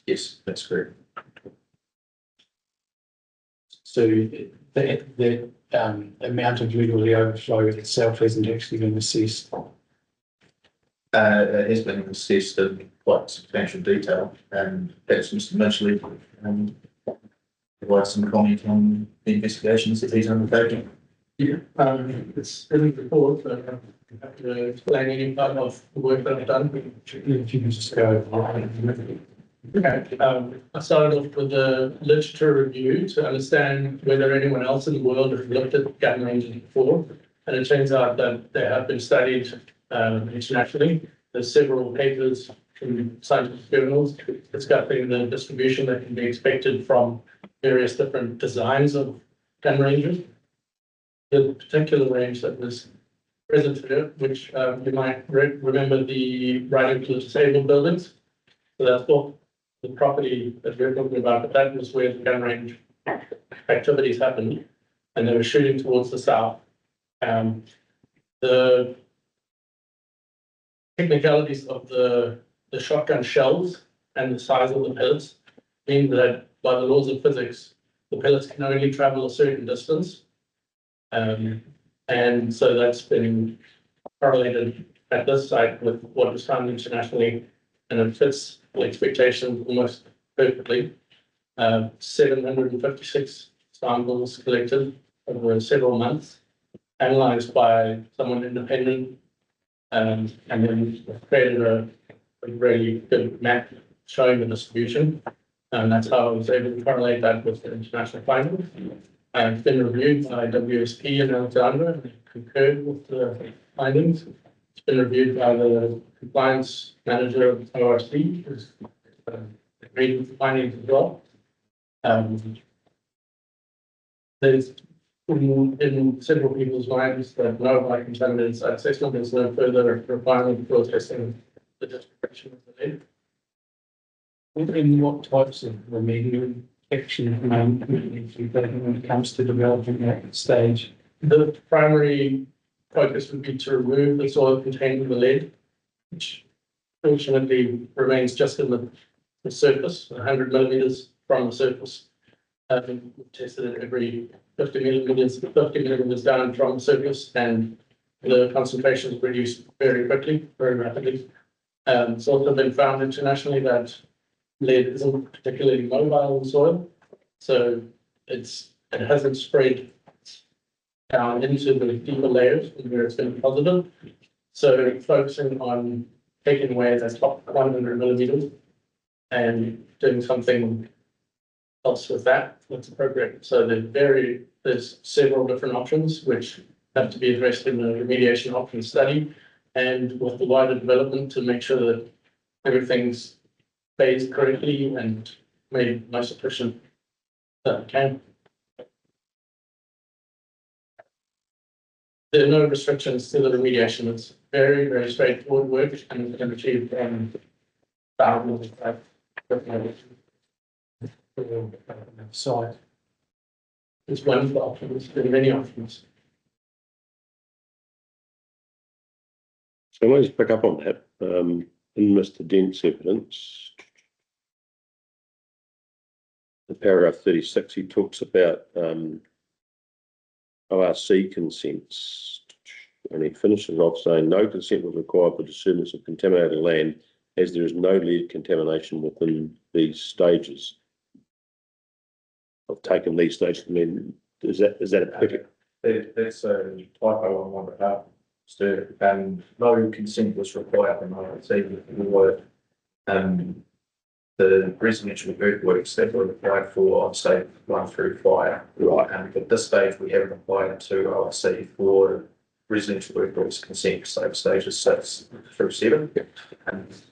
Yes, that's correct. So the amount of legal overflow itself isn't actually been assessed. It has been assessed in quite substantial detail, and perhaps Mr. Mitchell provide some comment on the investigations that he's undertaking. Yeah, it's in the report, but I have to explain any part of the work that I've done. If you can just go. Okay, I started off with a literature review to understand whether anyone else in the world has looked at gun ranges before. And it turns out that they have been studied internationally. There's several papers in scientific journals discussing the distribution that can be expected from various different designs of gun ranges. The particular range that was present here, which you might remember the Riding to Disabled buildings. So that's what the property that we're talking about, but that was where the gun range activities happened, and they were shooting towards the south. The technicalities of the shotgun shells and the size of the pellets mean that by the laws of physics, the pellets can only travel a certain distance. And so that's been correlated at this site with what was found internationally, and it fits the expectations almost perfectly. 756 samples collected over several months, analyzed by someone independent, and then created a really good map showing the distribution. And that's how I was able to correlate that with the international findings. It's been reviewed by WSP in Alexandra and concurred with the findings. It's been reviewed by the compliance manager of ORC, who's agreed with the findings as well. There's in several people's minds that no by contaminated site assessment, there's no further requirement for testing the distribution of the lead. In what types of remedial action when it comes to developing that stage? The primary focus would be to remove the soil containing the lead, which fortunately remains just in the surface, 100 millimeters from the surface. We've tested it every 50 millimeters down from the surface, and the concentration is reduced very quickly, very rapidly. It's also been found internationally that lead isn't particularly mobile in soil, so it hasn't spread down into the deeper layers where it's been deposited. So focusing on taking away the top 100 millimeters and doing something else with that's appropriate. So there's several different options which have to be addressed in the remediation option study, and with the wider development to make sure that everything's phased correctly and made most efficient that it can. There are no restrictions to the remediation. It's very, very straightforward work and can achieve thousands of Site. It's one of the options, there are many options. So let's pick up on that. In Mr. Dent's evidence, in paragraph 36, he talks about ORC consents. And he finishes off saying no consent was required for disturbance of contaminated land, as there is no lead contamination within these stages. I've taken these stages. I mean, is that a perfect? That's a typo on my behalf, Sir, and no consent was required from ORC for the residential earthworks that were applied for on-site run through fire. Right. And at this stage, we haven't applied to ORC for residential earthworks consent, so stages 6 through 7. And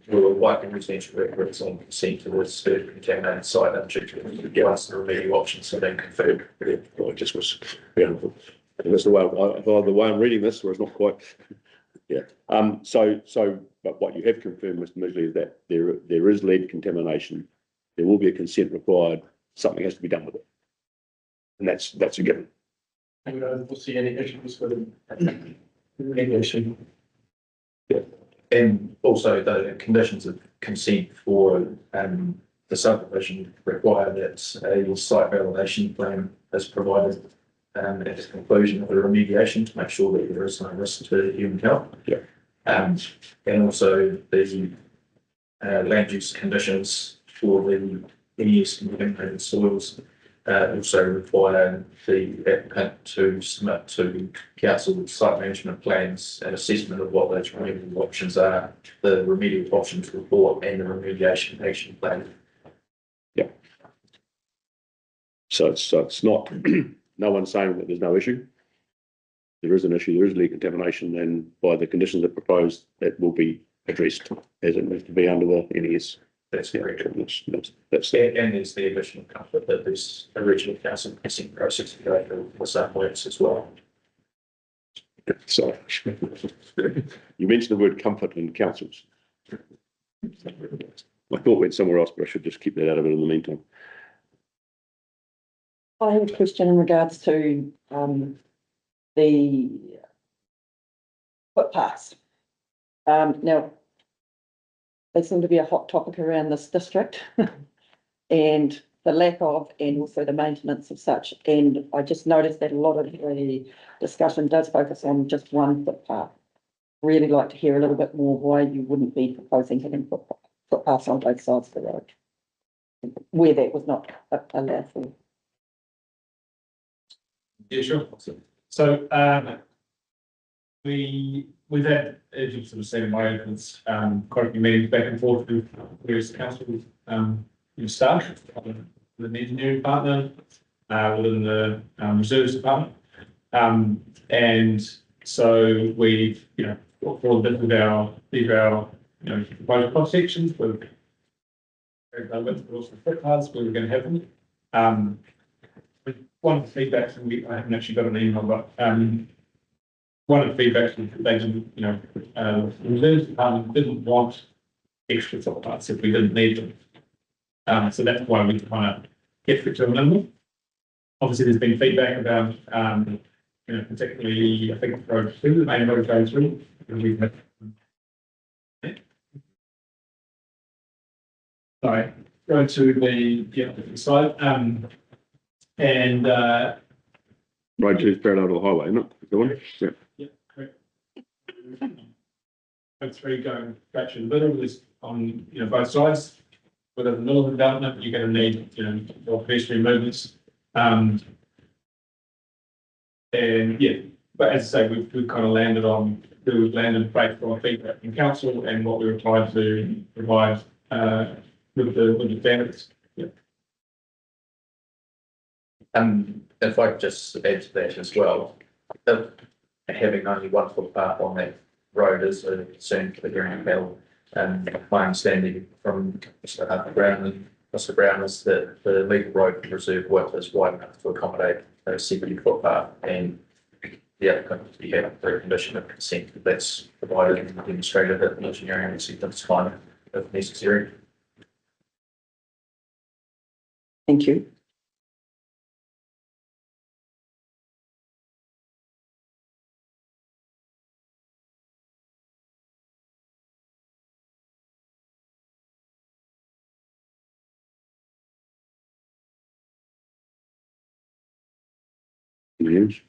we were applying residential earthworks on consent to this contaminated site and once the remedial options have been confirmed. Yeah, I just was, and that's the way I'm reading this, where it's not quite. Yeah. But what you have confirmed, Mr. Midgley, is that there is lead contamination. There will be a consent required. Something has to be done with it, and that's a given. I don't foresee any issues with remediation. And also the conditions of consent for the subdivision require that a site validation plan is provided at the conclusion of the remediation to make sure that there is no risk to human health. Yeah. And also the land use conditions for the NES contaminated soils also require the applicant to submit to council site management plans and assessment of what those remedial options are, the remedial options report and the remediation action plan. So it's not, no one's saying that there's no issue. There is an issue, there is leak contamination, and by the conditions that proposed, that will be addressed as it needs to be under the NES. That's correct. That's And there's the additional comfort that there's original council consent process to go through for some works as well. so. You mentioned the word comfort in councils. I thought went somewhere else, but I should just keep that out of it in the meantime. I have a question in regards to, the footpaths. Now, they seem to be a hot topic around this district and the lack of, and also the maintenance of such. And I just noticed that a lot of the discussion does focus on just one footpath. Really like to hear a little bit more why you wouldn't be proposing having footpaths on both sides of the road, where that was not allowed for. Yeah, sure. So, we've had, as you've sort of seen in my openings, quite a few meetings back and forth with various councils, staff, with an engineering partner, within the reserves department. And so we've, for a bit of these are our, proposed cross sections with but also footpaths where we're going to have them. One of the feedbacks, and I haven't actually got an email, but one of the feedbacks was that they didn't, the reserves department didn't want extra footpaths if we didn't need them. So that's why we kind of kept it to a minimum. Obviously, there's been feedback about, particularly, I think, road 2, the main road going through. Sorry, go to the side. And Road 2 is parallel to the highway, isn't it? The one? Yeah. yeah, correct. Road 3 going back to the middle is on both sides. Within the middle of the development, you're going to need more pedestrian movements. And yeah, but as I say, we've kind of landed on we've landed based on feedback from council and what we were trying to provide with the standards. Yeah. If I could just add to that as well, having only one footpath on that road is a concern for the hearing panel. And my understanding from Mr. Brown and Mr. Brown is that the legal road reserve width is wide enough to accommodate a 70 footpath, and the applicant would be having the condition of consent that's provided and demonstrated that the engineering acceptance time if necessary. Thank you. Yes.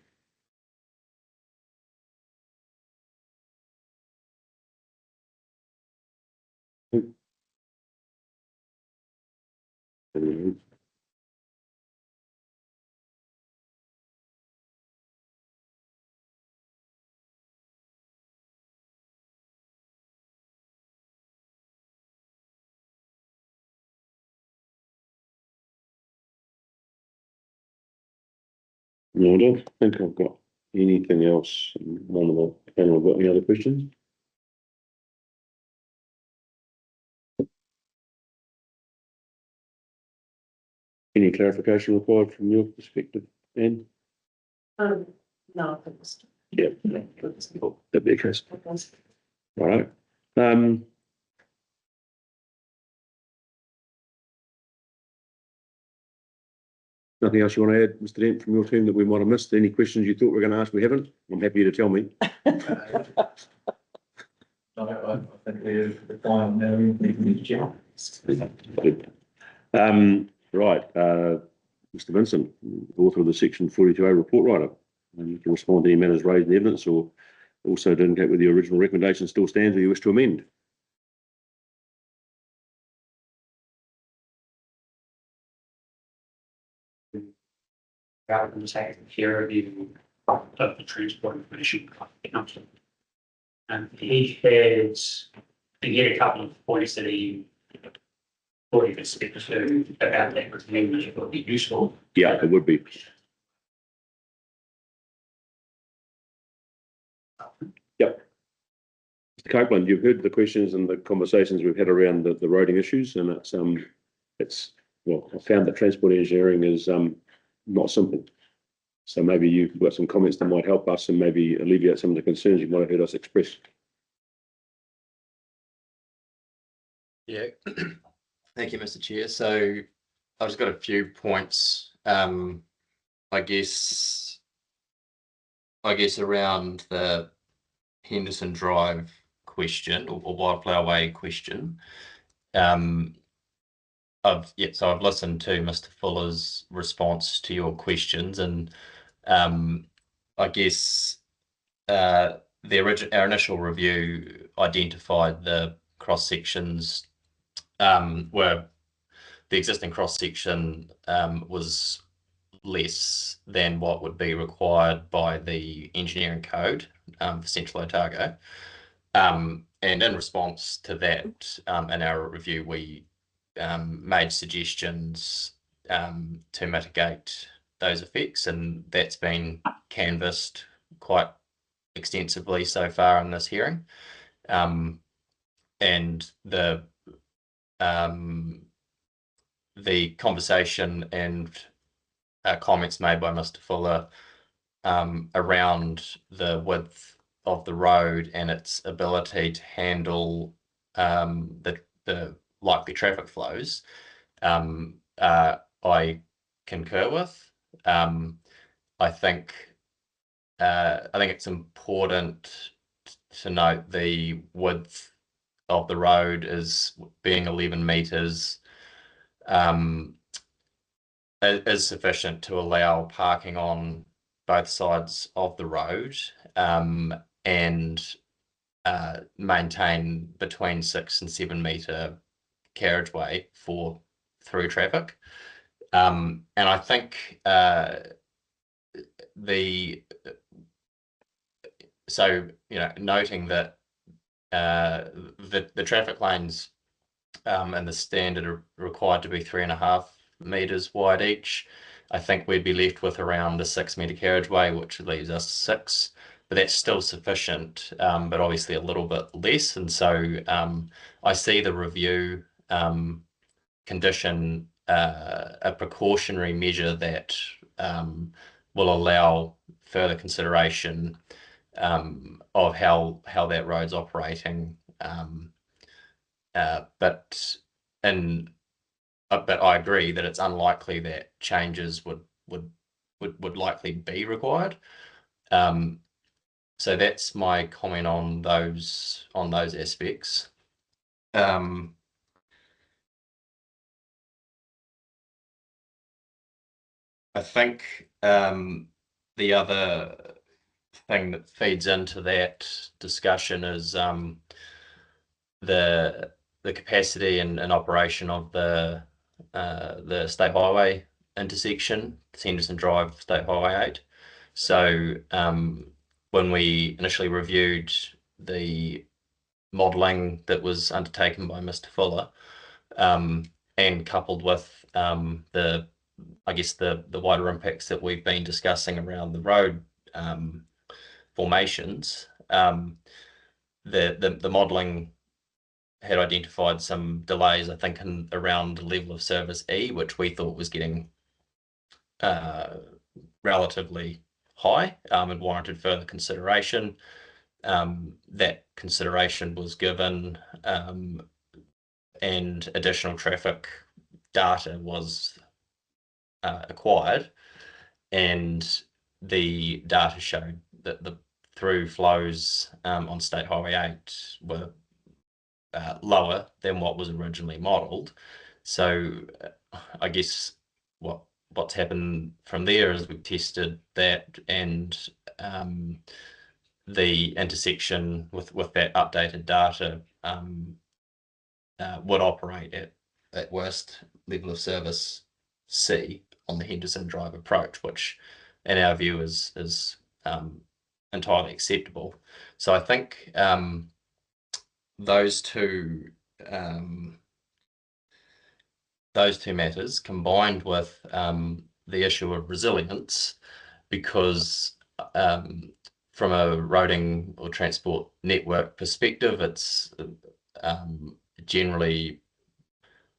No, I don't think I've got anything else. None of the panel have got any other questions? Any clarification required from your perspective, Anne? No, I think it's. Yeah. Cool. That'd be a case. All right. Nothing else you want to add, Mr. Dent, from your team that we might have missed? Any questions you thought we were going to ask we haven't? I'm happy to tell me. No, I think we're fine now. Mr. Right, Mr. Vincent, author of the section 42A report writer. You can respond to any matters raised in the evidence, or also to indicate whether the original recommendation still stands or you wish to amend. Rather than taking care of the transport information council. And he has, he had a couple of points that he thought he could speak to about that review, which would be useful. Yeah, it would be. Yep. Mr. Copeland, you've heard the questions and the conversations we've had around the roading issues, and well, I found that transport engineering is not simple. So maybe you've got some comments that might help us and maybe alleviate some of the concerns you might have heard us express. Yeah, thank you, Mr. Chair. So I've just got a few points. I guess around the Henderson Drive question or Wildflower Way question. I've listened to Mr. Fuller's response to your questions, and I guess our initial review identified the cross sections where the existing cross section was less than what would be required by the engineering code for Central Otago. And in response to that, in our review, we made suggestions to mitigate those effects, and that's been canvassed quite extensively so far in this hearing. And the conversation and comments made by Mr. Fuller around the width of the road and its ability to handle the likely traffic flows, I concur with. I think it's important to note the width of the road is being 11 meters is sufficient to allow parking on both sides of the road and maintain between 6 and 7 meter carriageway for through traffic. And I think noting that the traffic lanes and the standard are required to be 3.5 meters wide each. I think we'd be left with around the 6 meter carriageway, which leaves us 6, but that's still sufficient, but obviously a little bit less. And so I see the review condition a precautionary measure that will allow further consideration of how that road's operating. But I agree that it's unlikely that changes would likely be required. So that's my comment on those aspects. I think the other thing that feeds into that discussion is the capacity and operation of the State Highway intersection, Henderson Drive, State Highway 8. So when we initially reviewed the modelling that was undertaken by Mr. Fuller, and coupled with the wider impacts that we've been discussing around the road formations, the modelling had identified some delays, I think, around the level of service E, which we thought was getting relatively high and warranted further consideration. That consideration was given, and additional traffic data was acquired, and the data showed that through flows on State Highway 8 were lower than what was originally modelled. So I guess what's happened from there is we've tested that, and the intersection with that updated data would operate at worst level of service C on the Henderson Drive approach, which in our view is entirely acceptable. So I think those two matters combined with the issue of resilience, because from a roading or transport network perspective, it's generally,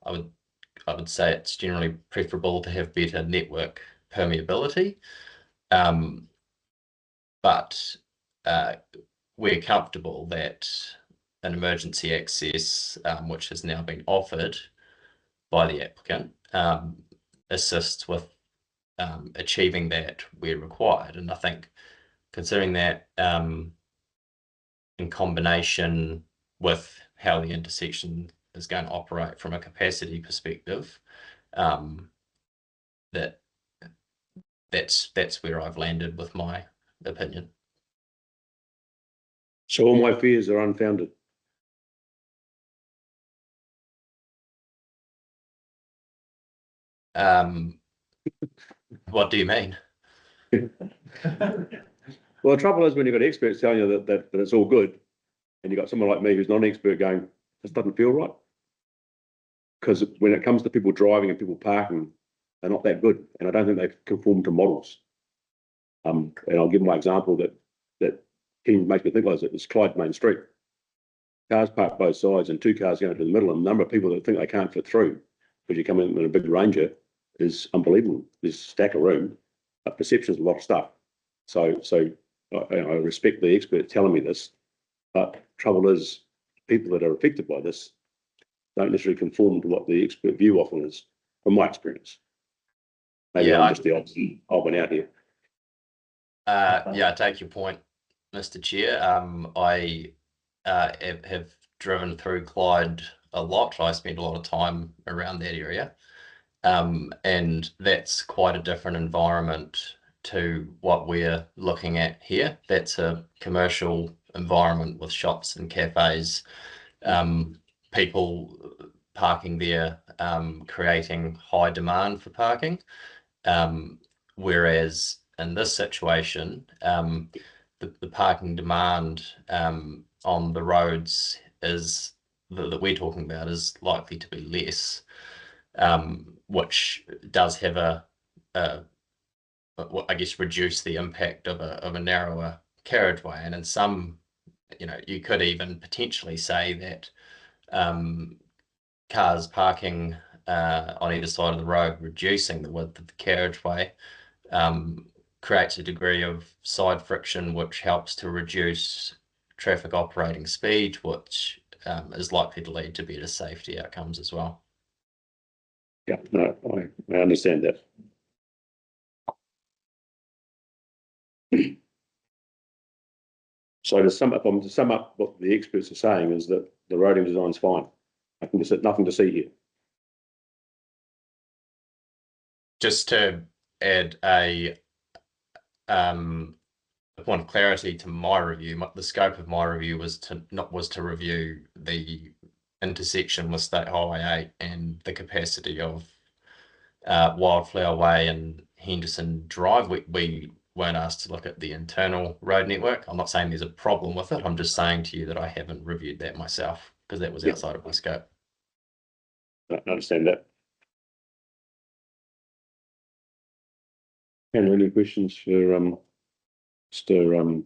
I would say it's generally preferable to have better network permeability. But we're comfortable that an emergency access, which has now been offered by the applicant, assists with achieving that where required. And I think considering that in combination with how the intersection is going to operate from a capacity perspective, that's where I've landed with my opinion. So all my fears are unfounded. What do you mean? Well, the trouble is when you've got experts telling you that it's all good, and you've got someone like me who's not an expert going, this doesn't feel right. Because when it comes to people driving and people parking, they're not that good, and I don't think they've conformed to models. And I'll give my example that makes me think like this. It's Clyde Main Street. Cars parked both sides and two cars going to the middle, and the number of people that think they can't fit through because you come in with a big Ranger is unbelievable. There's a stack of room, but perception's a lot of stuff. So I respect the expert telling me this, but trouble is people that are affected by this don't necessarily conform to what the expert view often is, from my experience. Maybe Yeah, I'm just the odd one out here. Yeah, I take your point, Mr. Chair. I have driven through Clyde a lot. I spent a lot of time around that area. And that's quite a different environment to what we're looking at here. That's a commercial environment with shops and cafes, people parking there, creating high demand for parking. Whereas in this situation, the parking demand on the roads is that we're talking about is likely to be less, which does have I guess reduce the impact of a narrower carriageway. And in some, you could even potentially say that cars parking on either side of the road, reducing the width of the carriageway, creates a degree of side friction, which helps to reduce traffic operating speed, which is likely to lead to better safety outcomes as well. Yeah, no, I understand that. So to sum up what the experts are saying is that the roading design's fine. Nothing to see here. Just to add a point of clarity to my review, the scope of my review was to review the intersection with State Highway 8 and the capacity of Wildflower Way and Henderson Drive. We weren't asked to look at the internal road network. I'm not saying there's a problem with it. I'm just saying to you that I haven't reviewed that myself because that was outside of my scope. I understand that. Any questions for Mr.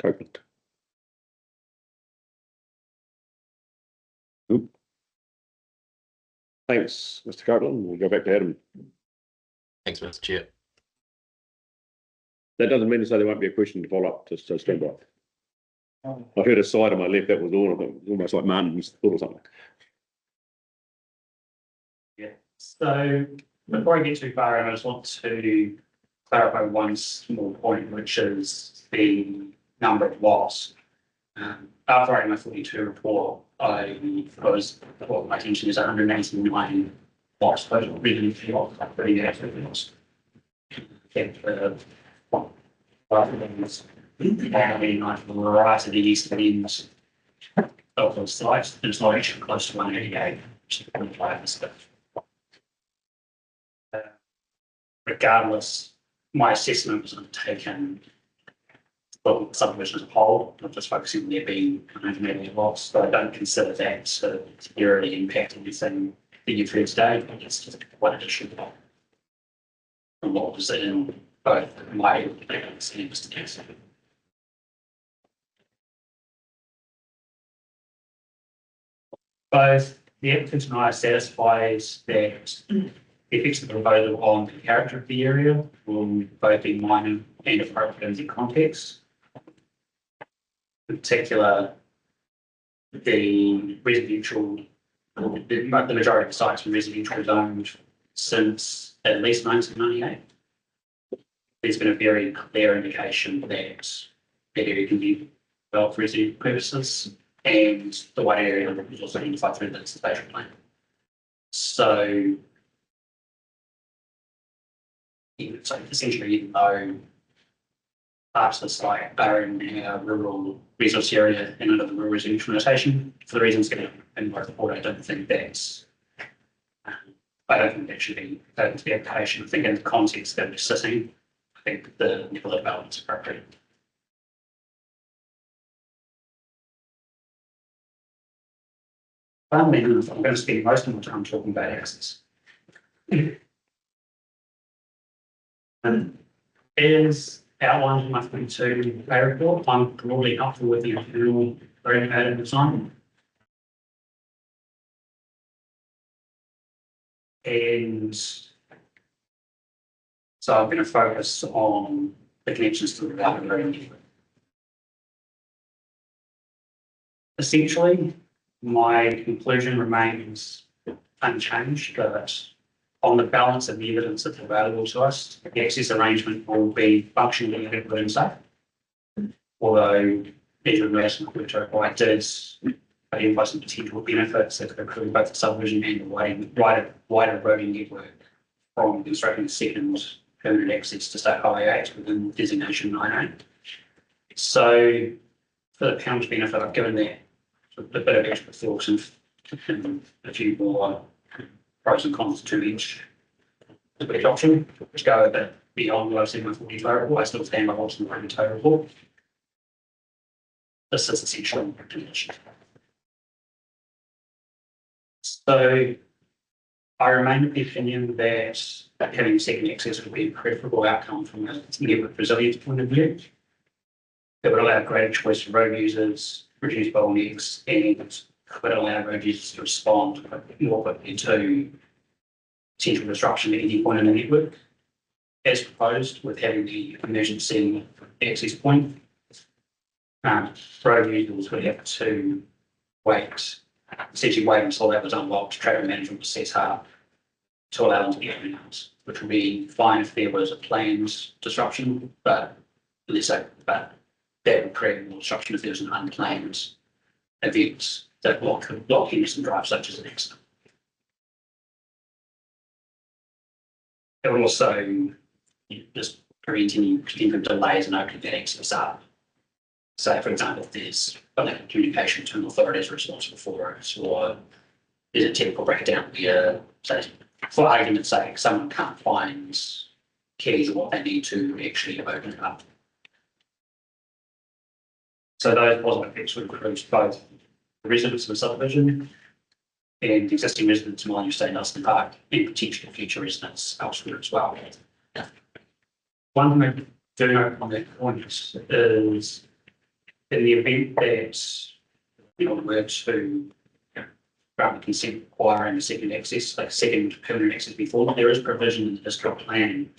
Copeland? Oop. Thanks, Mr. Copeland. We'll go back to Adam. Thanks, Mr. Chair. That doesn't mean to say there won't be a question to follow up, just stand by. I've heard a side on my left, that was all of it, almost like Martin's thought or something. Yeah, so before I get too far, I just want to clarify one small point, which is the number of lots. After writing my 42 report, I proposed, well, my attention is 189 lots, total residential lots, 30 active lots. Rather than this, right to the east ends of those sites, and it's not actually close to 188, which is 0.5%. Regardless, my assessment was undertaken, well, subdivision as a whole, not just focusing on there being 180 lots, but I don't consider that to severely impact anything that you've heard today. It's just one addition from what was in both my and Mr. Cassidy. Both the applicant and I are satisfied that the effects of the proposal on the character of the area will both be minor and appropriate in the context. In particular, the residential, the majority of the sites were residential zoned since at least 1998. There's been a very clear indication that that area can be developed for residential purposes, and the wider area was also identified through the spatial plan. So essentially, even though parts of the site are in our rural resource area and under the rural residential notation, for the reasons given in my report, I don't think that should be open to the application. I think in the context that we're sitting, I think the level of development is appropriate. Finally, I'm going to spend most of my time talking about access. As outlined in my 42 report, I'm broadly comfortable with the internal oriented design. And so I'm going to focus on the connections to the development area. Essentially, my conclusion remains unchanged, but on the balance of the evidence that's available to us, the access arrangement will be functionally adequate and safe. Although measure of investment, which I did identify some potential benefits that could accrue both the subdivision and the wider roading network from constructing a second permanent access to State Highway 8 within designation 9A. So for the panel's benefit, I've given that a bit of extra thoughts and a few more pros and cons to each option, which go a bit beyond what I've said in my 42 report. I still stand by what's in the 42 report. This is essentially a condition. So I remain of the opinion that having second access would be a preferable outcome from a network resilience point of view. It would allow greater choice for road users, reduce bottlenecks, and would allow road users to respond more quickly to potential disruption at any point in the network. As proposed, with having the emergency access point, road users would have to essentially wait until that was unlocked, traffic management was set up to allow them to get out, which would be fine if there was a planned disruption, but that would create more disruption if there was an unplanned event that could block innocent drive, such as an accident. It would also just prevent any potential delays in opening that access up. So, for example, if there's a lack of communication between authorities responsible for it, or there's a technical breakdown where, say, for argument's sake, someone can't find keys or what they need to actually open it up. So those positive effects would include both the residents of the subdivision and existing residents in Molyneux Estate and Elston Park, and potentially future residents elsewhere as well. One thing I do note on that point is in the event that were to grant the consent requiring a second access, like second permanent access before, there is provision in the district plan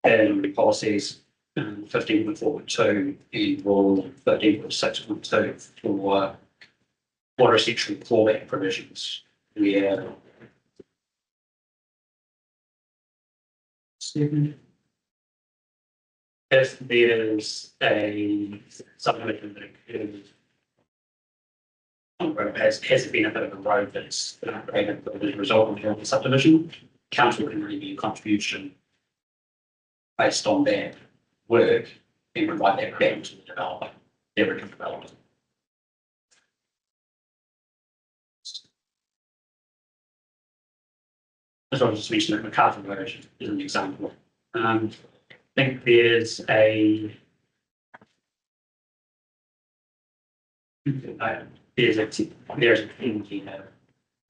and policies 15.4.2 and rule 13.6.2 for what are essentially clawback provisions. Where if there's a subdivision that occurs on the road has been a bit of a road that's created as a result of the subdivision, council can review contribution based on that work and provide that back to the developer, the original developer. As I just mentioned, the MacArthur Road is an example. I think there's a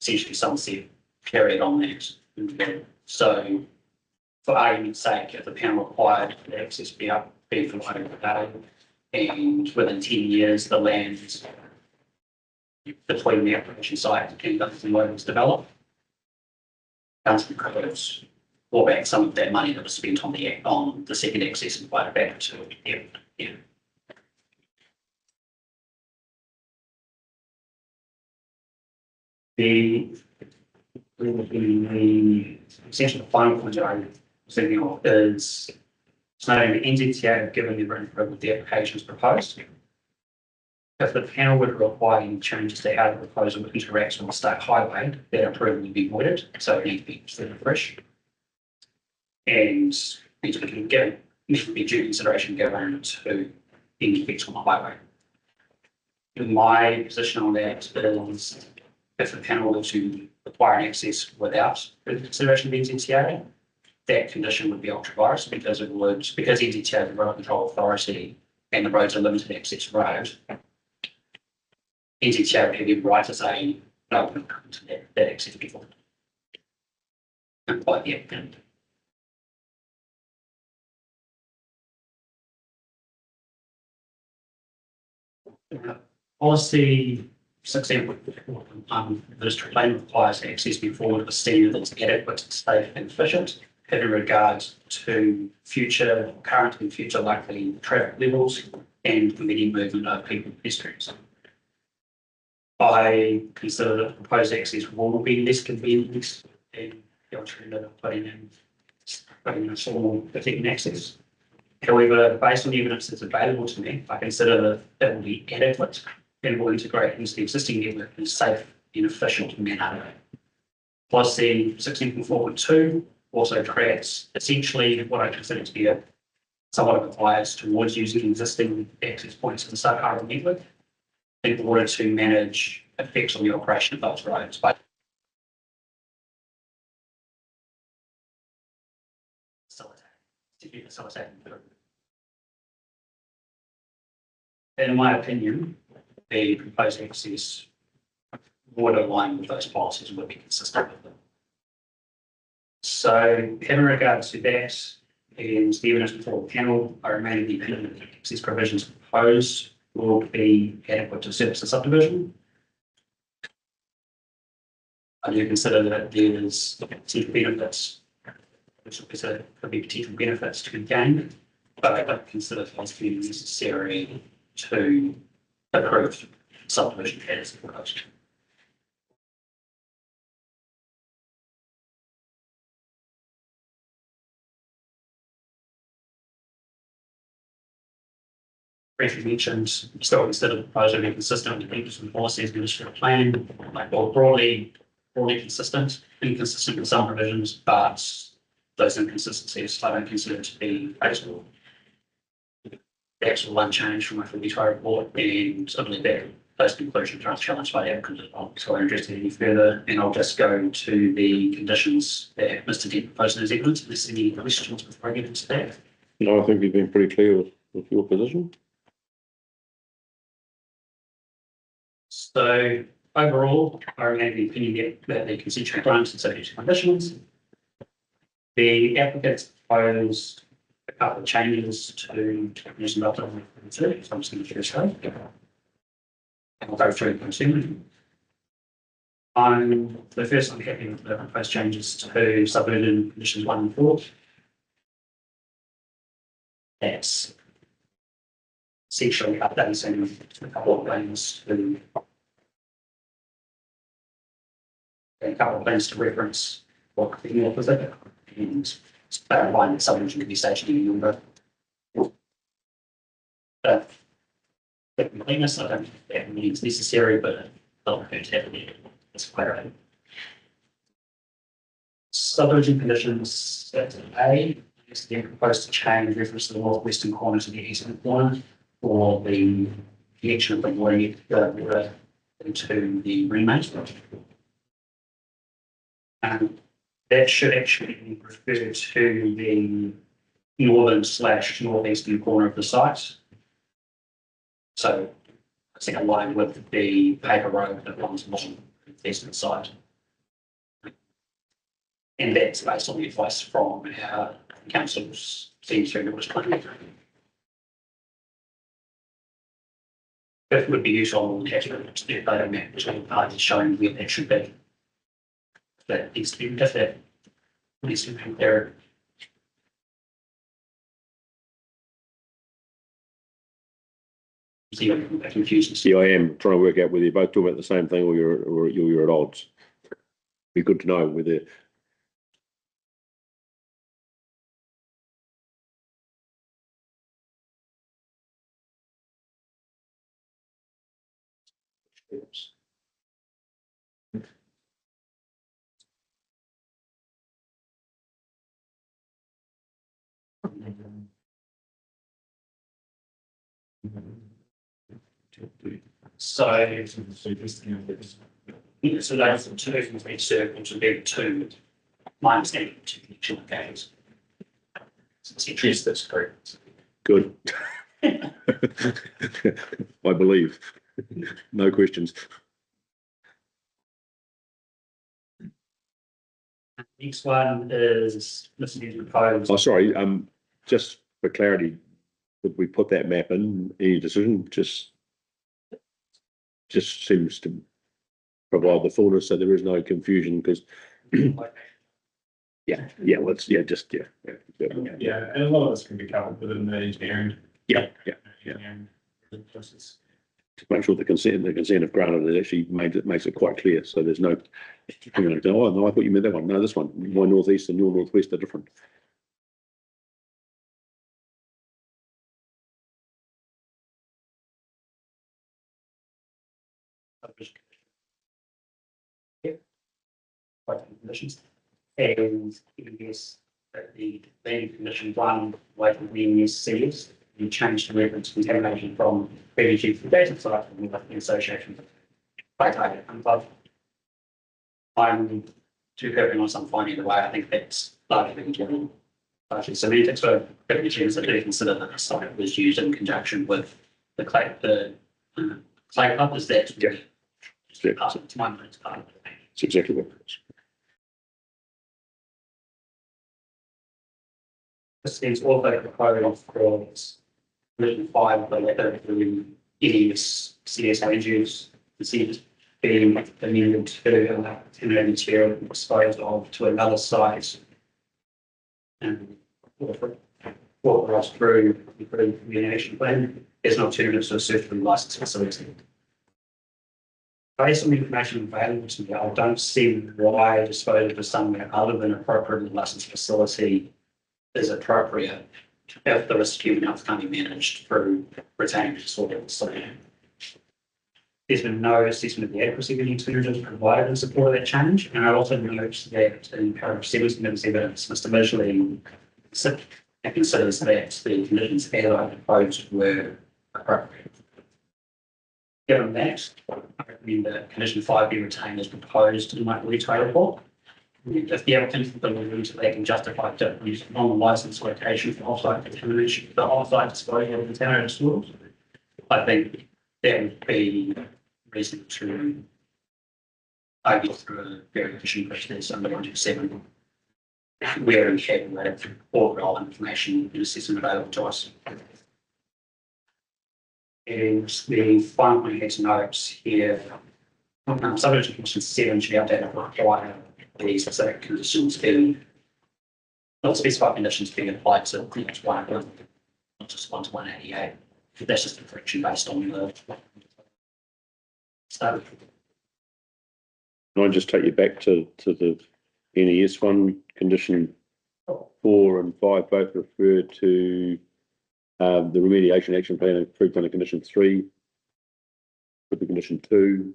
essentially sunset period on that. So for argument's sake, if the panel required the access be provided today, and within 10 years, the land between the application site and the road was developed, council could claw back some of that money that was spent on the second access and provide it back to yeah. The essentially the final point I was thinking of is noting the NZTA have given the written approval of the applications proposed. If the panel would require any changes to how the proposal interacts with the state highway, that approval would be voided, so it needs to be considered fresh. And needs to be due consideration given to any effects on the highway. My position on that is if the panel were to require an access without further consideration of NZTA, that condition would be ultra virus because NZTA is the road control authority and the road's a limited access road. NZTA would have the right to say no, we don't come to that access before. And by the applicant. Policy 16 district plan requires access before the standard that's adequate, safe and efficient in regard to current and future likely traffic levels and permitting movement of people and pedestrians. I consider that the proposed access will be less convenient than the alternative of putting in a small protecting access. However, based on the evidence that's available to me, I consider that it will be adequate and will integrate into the existing network in a safe and efficient manner. Policy 16.4.2 also creates essentially what I consider to be a somewhat of a bias towards using existing access points in the sub-highway network in order to manage effects on the operation of those roads. But in my opinion, the proposed access would align with those policies and would be consistent with them. So in regards to that, and the evidence before the panel, I remain of the opinion that the access provisions proposed will be adequate to service the subdivision. I do consider that there's potential benefits, which could be potential benefits to be gained, but I don't consider it to be necessary to approve subdivision as proposed. Briefly mentioned, still consider the proposal to be consistent with the existing policies, administrative plan, broadly consistent, inconsistent with some provisions, but those inconsistencies I don't consider to be actual unchanged from my full report, and I believe that those conclusions are challenged by the applicant as well. So I'm interested any further, and I'll just go to the conditions that Mr. Dent proposed in his evidence. Unless there are any questions before I get into that. No, I think you've been pretty clear with your position. So overall, I remain of the opinion that the consent change grants and subject to conditions. The applicants proposed a couple of changes to definition of document, so I'm just going to first go. And I'll go through them soon. The first I'm happy with the proposed changes to subdivision conditions 1 and 4. That's essentially updating a couple of things to reference what the opposite and clarifying that subdivision can be stationed in a number. the completeness, I don't think that means necessary, but it doesn't hurt to have it. It's quite right. Subdivision conditions, that's A, is then proposed to change reference to the northwestern corner to the eastern corner, or the connection of the water into the remake. That should actually refer to the northern/northeastern corner of the site. So I think aligned with the paper road that runs along the eastern side. And that's based on the advice from our council's team through the West Planning. It would be useful on the attachment to the data map between parties showing where that should be. That needs to be, if that needs to be there. See what confuses. See, I am trying to work out whether you're both talking about the same thing or you're at odds. Be good to know whether. So that's the two from each circle to be two. My understanding of two connection games. Yes, that's correct. Good. I believe. No questions. Next one is Mr. proposed. Oh, sorry, just for clarity, would we put that map in any decision? Just seems to provide the fullness so there is no confusion because yeah, And a lot of this can be covered within the engineering. Yeah. Process. To make sure the consent of granted is actually makes it quite clear. So there's no, oh no, I thought you meant that one. No, this one, my northeast and your northwest are different. Conditions. And yes, the planning condition one, like the says, you change the reference contamination from PVG to data site and in association with above. I'm too careful on some finding the way I think that's largely general. Largely semantics, so PVG is to consider that the site was used in conjunction with the clay club. Is that? Yeah. To my mind, it's part of it. It's exactly what it is. This is also proposed for Condition 5 of the letter to any CS land use, the CS being amended to allow temporary material disposed of to another site. And walk us through the communication plan as an alternative to a certain license facility. Based on the information available to me, I don't see why disposal of somewhere other than appropriate licensed facility is appropriate if the risk human health can't be managed through retaining disorders. So there's been no assessment of the adequacy of the alternatives provided in support of that change. And I also note that in paragraph 7 of this evidence, Mr. Midgley considers that the conditions as I proposed were appropriate. Given that, I recommend that condition 5 be retained as proposed in my retail report. If the applicant believes that they can justify different use of non-licensed location for off-site contamination, the off-site disposal of contaminated soils, I think that would be reasonable to argue through a very efficient process under 127. We already have that all relevant information and assessment available to us. And the final point I had to note here, subdivision condition 7 should be updated to require the specific conditions being, not specified conditions being applied to each one, not just 1 to 188. That's just a correction based on the study. Can I just take you back to the NES one, condition 4 and 5 both refer to The remediation action plan approved under condition 3. Put the condition 2.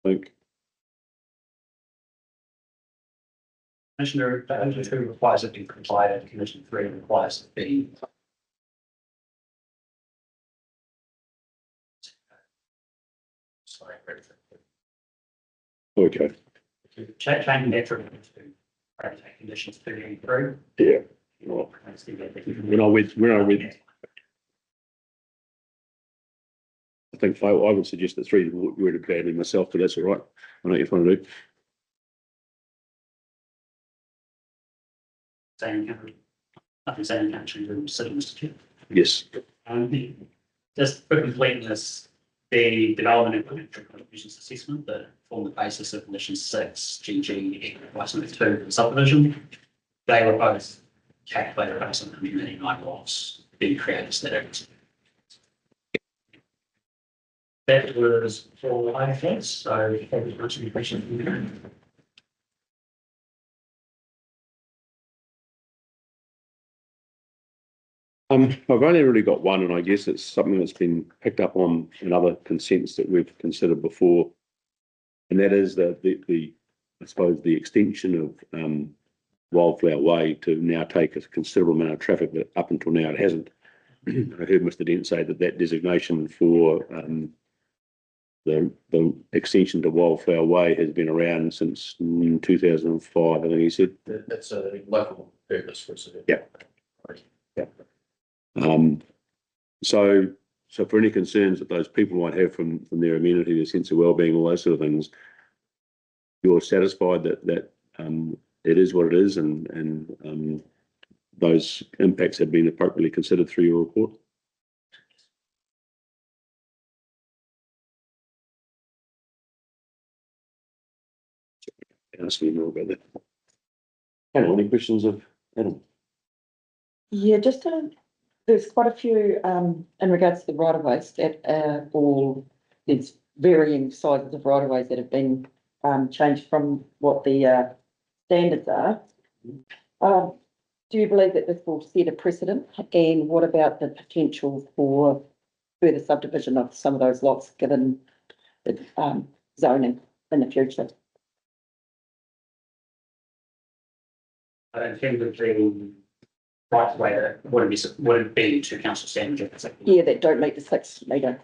I think. Commissioner, condition 2 requires it to be complied, and condition 3 requires it to be. Sorry. Okay. Changing that to conditions 2 and 3. Yeah. Well, when I read, I think I would suggest that 3 worded badly myself, but that's all right. I know what you're trying to do. Nothing saying can't change the city, Mr. Chair. Yes. Just for completeness, the development and financial contributions assessment that form the basis of condition 6, GG, license 2 for the subdivision, they were both calculated based on the community laws being created that. That was all I had, so thank you very much for your question. I've only really got one, and I guess it's something that's been picked up on in other consents that we've considered before, and that is the I suppose the extension of Wildflower Way to now take a considerable amount of traffic that up until now it hasn't. I heard Mr. Dent say that designation for the extension to Wildflower Way has been around since 2005. I think he said. It's a local purpose for us. Yeah. Yeah. So for any concerns that those people might have from their amenity, their sense of well-being, all those sort of things, you're satisfied that it is what it is, and those impacts have been appropriately considered through your report? Ask me more about that. Hannah, any questions of Adam? Yeah, there's quite a few in regards to the right of ways that are all, there's varying sizes of right of ways that have been changed from what the standards are. Do you believe that this will set a precedent? And what about the potential for further subdivision of some of those lots given the zoning in the future? In terms of the right way that wouldn't be to council standards. Yeah, that don't meet the 6 metre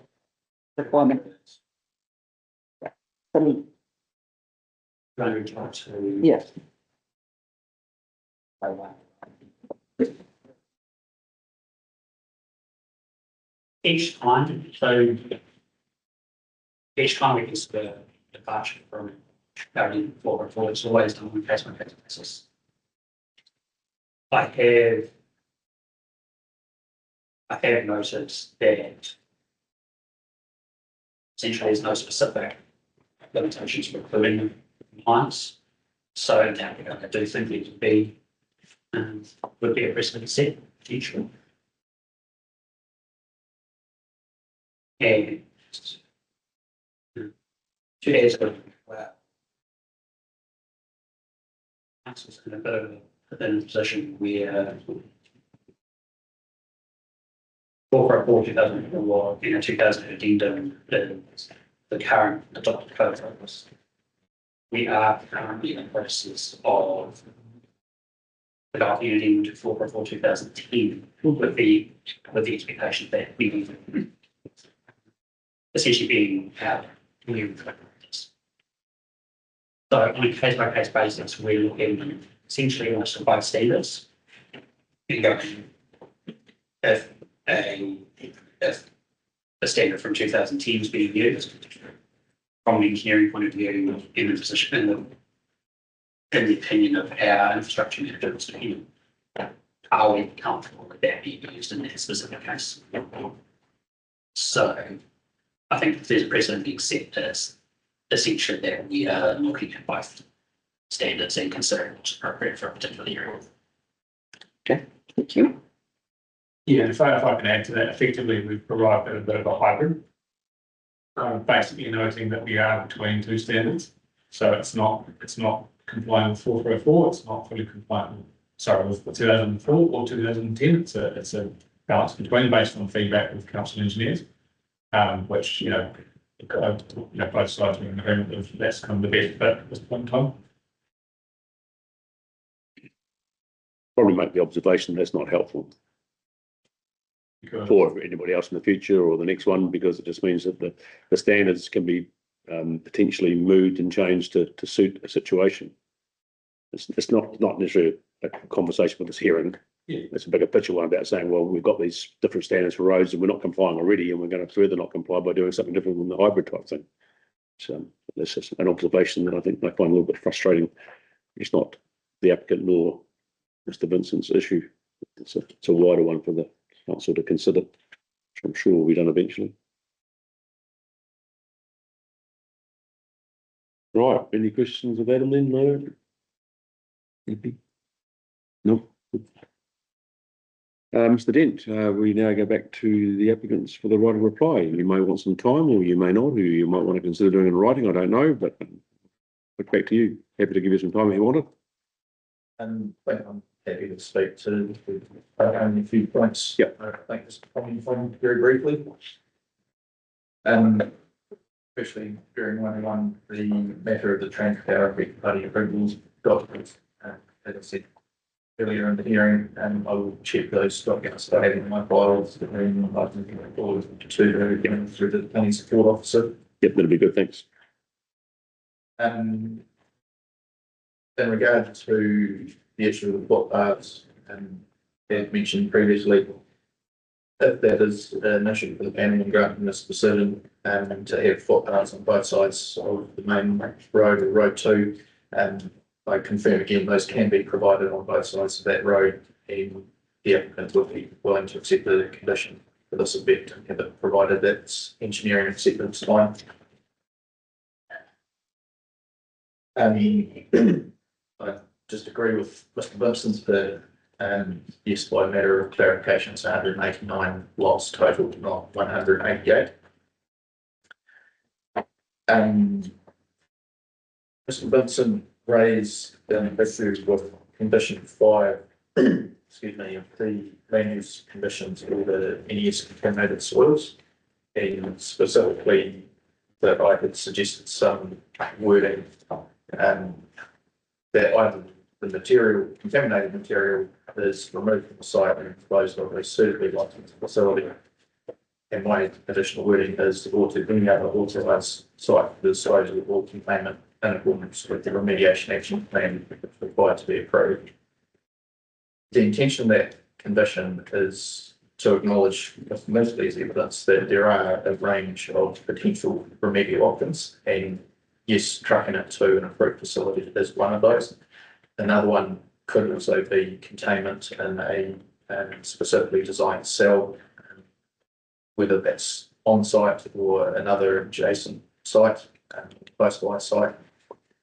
requirement. Yeah. Each time we consider departure from going forward, it's always done on a case by case basis. I have noticed that essentially there's no specific limitations for including compliance. So in that regard, I do think it would be a precedent set in the future. And to add to it, council's in a bit of a position where 444 2004 and a 2000 addendum is the current adopted code for us. We are currently in the process of developing an addendum to 444 2010 with the expectation that we need essentially being new. So on a case by case basis, we're looking essentially almost both standards. And going if a standard from 2010 is being used from an engineering point of view in the position in the opinion of our infrastructure managers, are we comfortable with that being used in that specific case? So I think if there's a precedent being set, it's essentially that we are looking at both standards and considering what's appropriate for a particular area. Okay, thank you. Yeah, if I can add to that, effectively we've arrived at a bit of a hybrid. Basically noting that we are between two standards. So it's not compliant with 444, it's not fully compliant with 2004 or 2010. It's a balance between based on feedback with council engineers. Which, both sides are in agreement of that's kind of the best fit at this point in time. Probably make the observation that's not helpful Because for anybody else in the future or the next one, because it just means that the standards can be potentially moved and changed to suit a situation. It's not necessarily a conversation with this hearing. Yeah. It's a bigger picture one about saying, well, we've got these different standards for roads and we're not complying already, and we're going to further not comply by doing something different than the hybrid type thing. So that's just an observation that I think I find a little bit frustrating. It's not the applicant nor Mr. Vincent's issue. It's a wider one for the council to consider, which I'm sure will be done eventually. Right, any questions of Adam then? No? No? Mr. Dent, we now go back to the applicants for the right of reply. You may want some time or you may not, or you might want to consider doing it in writing, I don't know, but back to you. Happy to give you some time if you want it. And I think I'm happy to speak to only a few points. Yeah. I think this probably from very briefly. Especially during one, the matter of the Trans-Power Party approvals documents, as I said earlier in the hearing, and I will check those documents that I have in my files and I can forward to them through the planning support officer. Yep, that'll be good, thanks. In regard to the issue of the footpaths, as mentioned previously, if that is an issue for the panel and granting this decision, to have footpaths on both sides of the main road or road 2, I confirm again, those can be provided on both sides of that road, and the applicant would be willing to accept the condition for this effect, provided that's engineering acceptance fine. I just agree with Mr. Vincent that, yes, by matter of clarification, it's 189 lots total, not 188. Mr. Vincent raised issues with condition 5, excuse me, of the land use conditions for the NES contaminated soils, and specifically that I had suggested some wording that either the contaminated material is removed from the site and disposed of a suitably licensed facility. And my additional wording is or to any other authorised site for the disposal of all containment in accordance with the remediation action plan required to be approved. The intention of that condition is to acknowledge with most of these evidence that there are a range of potential remedial options, and yes, trucking it to an approved facility is one of those. Another one could also be containment in a specifically designed cell, whether that's on site or another adjacent site, close by site.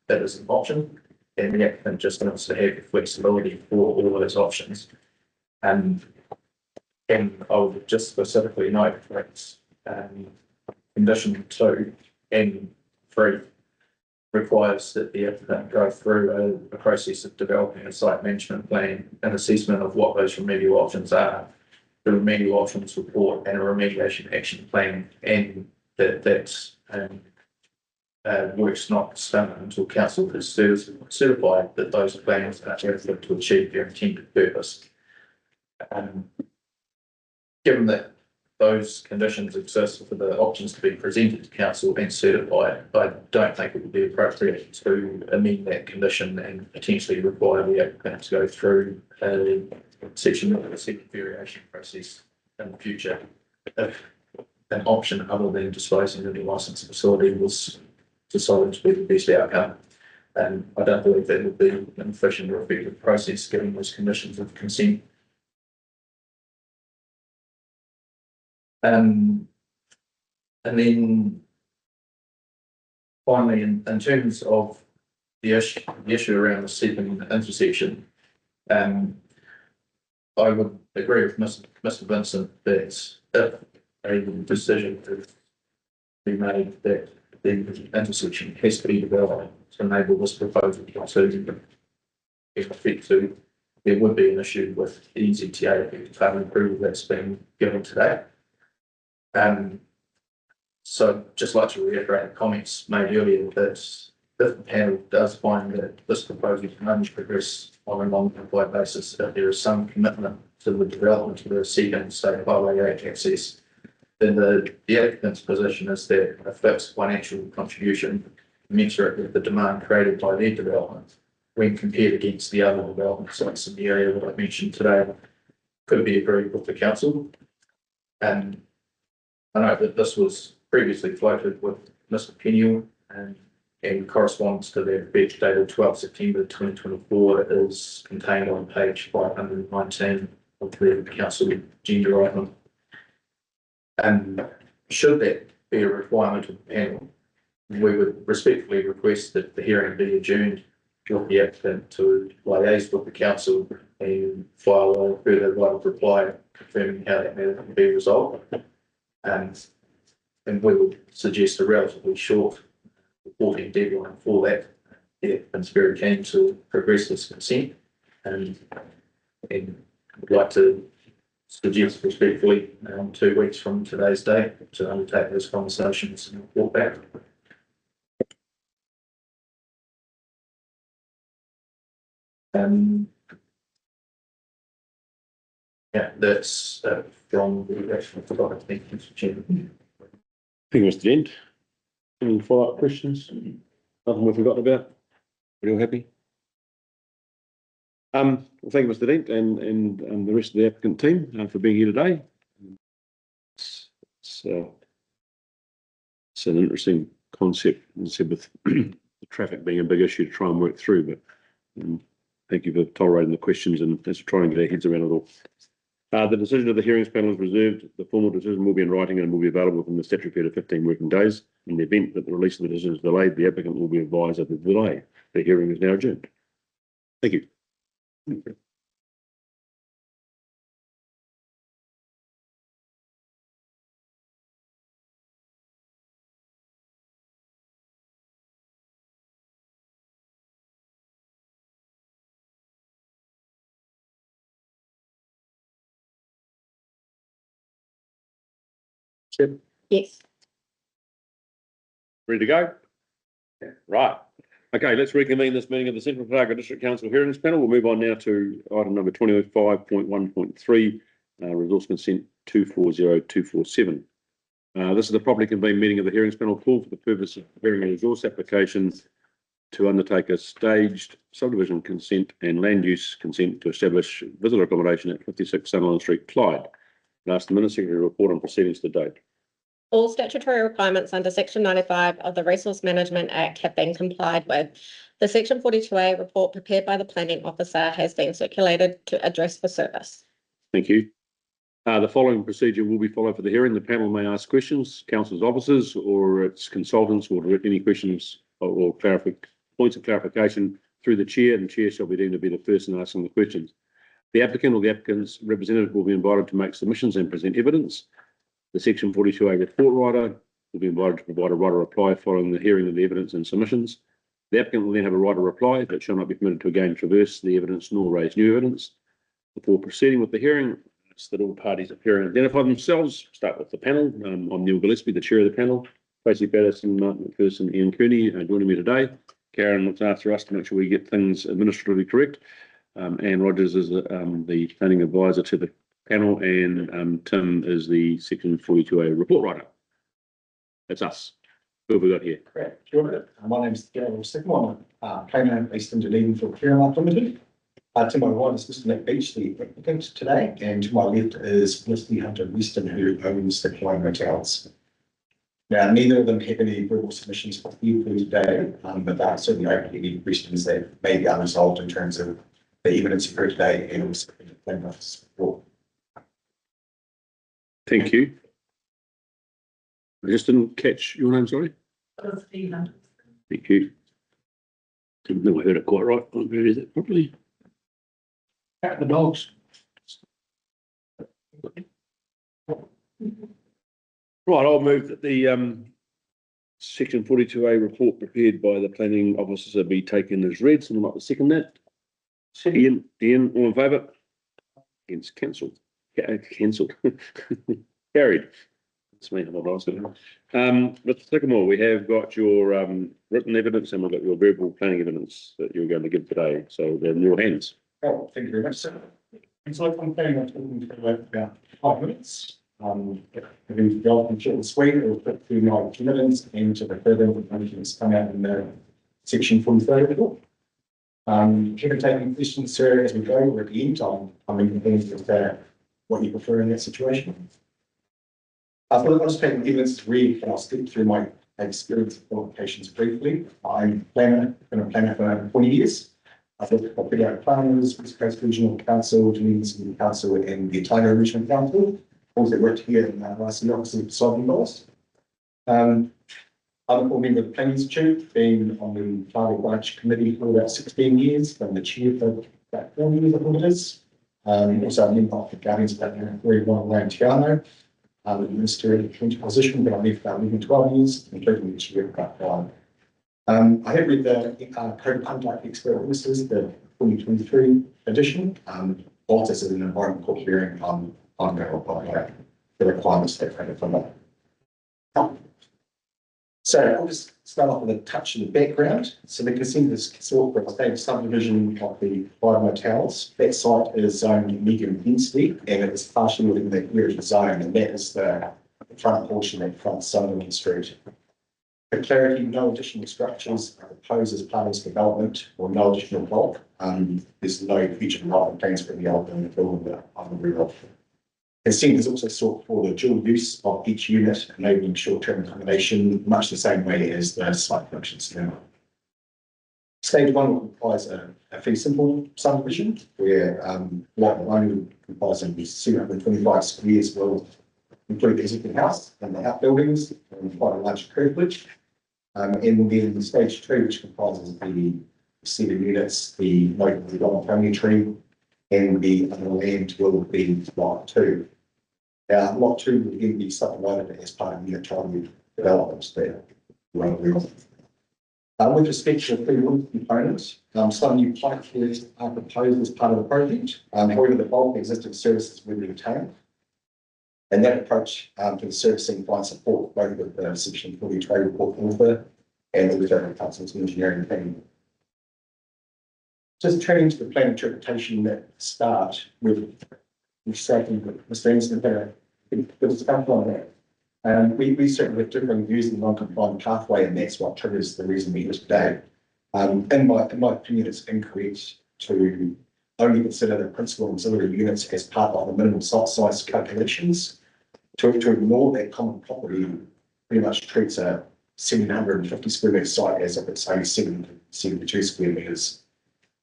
That is an option, and the applicant just wants to have flexibility for all of those options. And I would just specifically note that condition 2 and 3 requires that the applicant go through a process of developing a site management plan, an assessment of what those remedial options are, the remedial options report, and a remediation action plan, and that's work's not done until council has certified that those plans are adequate to achieve their intended purpose. Given that those conditions exist for the options to be presented to council and certified, I don't think it would be appropriate to amend that condition and potentially require the applicant to go through a section of the second variation process in the future if an option other than disposing of the licensed facility was decided to be the best outcome. And I don't believe that would be an efficient or effective process given those conditions of consent. And then finally, in terms of the issue around the second intersection, I would agree with Mr. Vincent that if a decision is be made that the intersection has to be developed to enable this proposal to be effect to there would be an issue with the NZTA effective farm approval that's been given today. So just like to reiterate the comments made earlier that if the panel does find that this proposal can only progress on a non-compliant basis, if there is some commitment to the development of the second state highway 8 access, then the applicant's position is that a fixed financial contribution commensurate with the demand created by their development when compared against the other development sites in the area that I mentioned today could be agreed with the council. And I know that this was previously floated with Mr. Peniel and corresponds to their fetch dated 12 September 2024 is contained on page 519 of the council agenda item. And should that be a requirement of the panel, we would respectfully request that the hearing be adjourned with the applicant to liaise with the council and file a further right of reply confirming how that matter can be resolved. And we would suggest a relatively short reporting deadline for that. The applicant's very keen to progress this consent and would like to suggest respectfully 2 weeks from today's date to undertake those conversations and report back. Yeah, that's from the actual topic. Thank you, Mr. Chairman. Thank you, Mr. Dent. Any follow-up questions? Nothing we've forgotten about? Are you all happy? Well, thank you, Mr. Dent, and the rest of the applicant team for being here today. It's an interesting concept, and said with the traffic being a big issue to try and work through, but thank you for tolerating the questions and let's try and get our heads around it all. The decision of the hearings panel is reserved. The formal decision will be in writing and will be available within the statutory period of 15 working days. In the event that the release of the decision is delayed, the applicant will be advised of the delay. The hearing is now adjourned. Thank you. Yes. Ready to go? Yeah. Right. Okay, let's reconvene this meeting of the Central Otago District Council Hearings Panel. We'll move on now to item number 25.1.3, resource consent 240247. This is the properly convened meeting of the Hearings Panel called for the purpose of hearing a resource application to undertake a staged subdivision consent and land use consent to establish visitor accommodation at 56 Sunderland Street, Clyde. And ask the Minister to report on proceedings to date. All statutory requirements under Section 95 of the Resource Management Act have been complied with. The Section 42A report prepared by the planning officer has been circulated to address the service. Thank you. The following procedure will be followed for the hearing. The panel may ask questions, council's officers or its consultants will direct any questions or points of clarification through the chair, and the chair shall be deemed to be the person asking the questions. The applicant or the applicant's representative will be invited to make submissions and present evidence. The Section 42A report writer will be invited to provide a right of reply following the hearing of the evidence and submissions. The applicant will then have a right of reply, but shall not be permitted to again traverse the evidence nor raise new evidence. Before proceeding with the hearing, it's that all parties appear and identify themselves. Start with the panel. I'm Neil Gillespie, the chair of the panel. Tracy Patterson, Martin McPherson, Ian Cooney joining me today. Karen looks after us to make sure we get things administratively correct. Anne Rogers is the planning advisor to the panel, and Tim is the Section 42A report writer. That's us. Who have we got here? Correct. My name is Gary Sycamore. Came out based in Dunedin for Caremark Limited. To my right is Mr. Nick Beach, the applicant today, and to my left is Felicity Hunter Weston, who owns the Clyde Hotels. Now, neither of them have any verbal submissions for you today, but they're certainly open to any questions that may be unresolved in terms of the evidence you've heard today and also the planning officer's report. Thank you. I just didn't catch your name, sorry. Thank you. Didn't know I heard it quite right. I'll read it properly. At the dogs. Right, I'll move that the Section 42A report prepared by the planning officer be taken as read. Someone like to second that? Ian, all in favour? Against cancelled. Cancelled. Carried. That's me, I'm not asking. Mr. Sycamore, we have got your written evidence and we've got your verbal planning evidence that you're going to give today. So they're in your hands. Oh, thank you very much, sir. And so I'm planning on talking for about 5 minutes. Having developed short and sweet, I'll put through my evidence and to the further information that's come out in the section 43 report. If you can take any questions, sir, as we go, or at the end, I'm in hands with what you prefer in that situation. I'll just take the evidence to read and I'll skip through my experience and qualifications briefly. I'm been a planner for over 20 years. I've been out planners, West Coast Regional Council, Dunedin City Council, and the Otago Regional Council. Also worked here in the licensing office of Sovereign Lost. I'm a full member of the Planning Institute, been on the Otago Branch Committee for about 16 years, been the chair for about 4 years, I think it is. Also a member of the Guardians of that very long around Tiano. I'm a minister in a position, but I've been for about 12 years, including the chair of that time. I have read the Code of Conduct Expert Witnesses, the 2023 edition. Also, as an environmental hearing on the requirements that are from that. So I'll just start off with a touch of the background. So the consent is sought for a state subdivision of the Five Motels. That site is zoned medium density and it is partially within the heritage zone, and that is the front portion that fronts Sunderland Street. For clarity, no additional structures are proposed as part of this development or no additional bulk. There's no future development plans for the element building that I'm aware of. Consent is also sought for the dual use of each unit, enabling short-term accommodation, much the same way as the site functions now. Stage 1 requires a fee simple subdivision, where lot 1 comprising 725 squares will include the existing house and the outbuildings and quite a large curvilege. And then stage 2, which comprises the seated units, the local family tree, and the other land will be lot 2. Now, lot 2 will again be subdivided as part of unit target developments there. With respect to the free wood components, some new pipe floors are proposed as part of the project. However, the bulk existing services will be retained. And that approach to the servicing finds support both with the Section 43 report author and the Otago Council's engineering team. Just turning to the plan interpretation at the start, we've started with Mr. Anderson had a discussion on that. We certainly have different views in the non-compliant pathway, and that's what triggers the reason we're here today. In my opinion, it's incorrect to only consider the principal auxiliary units as part of the minimum site size calculations. To ignore that common property pretty much treats a 750 square metre site as if it's only 72 square metres.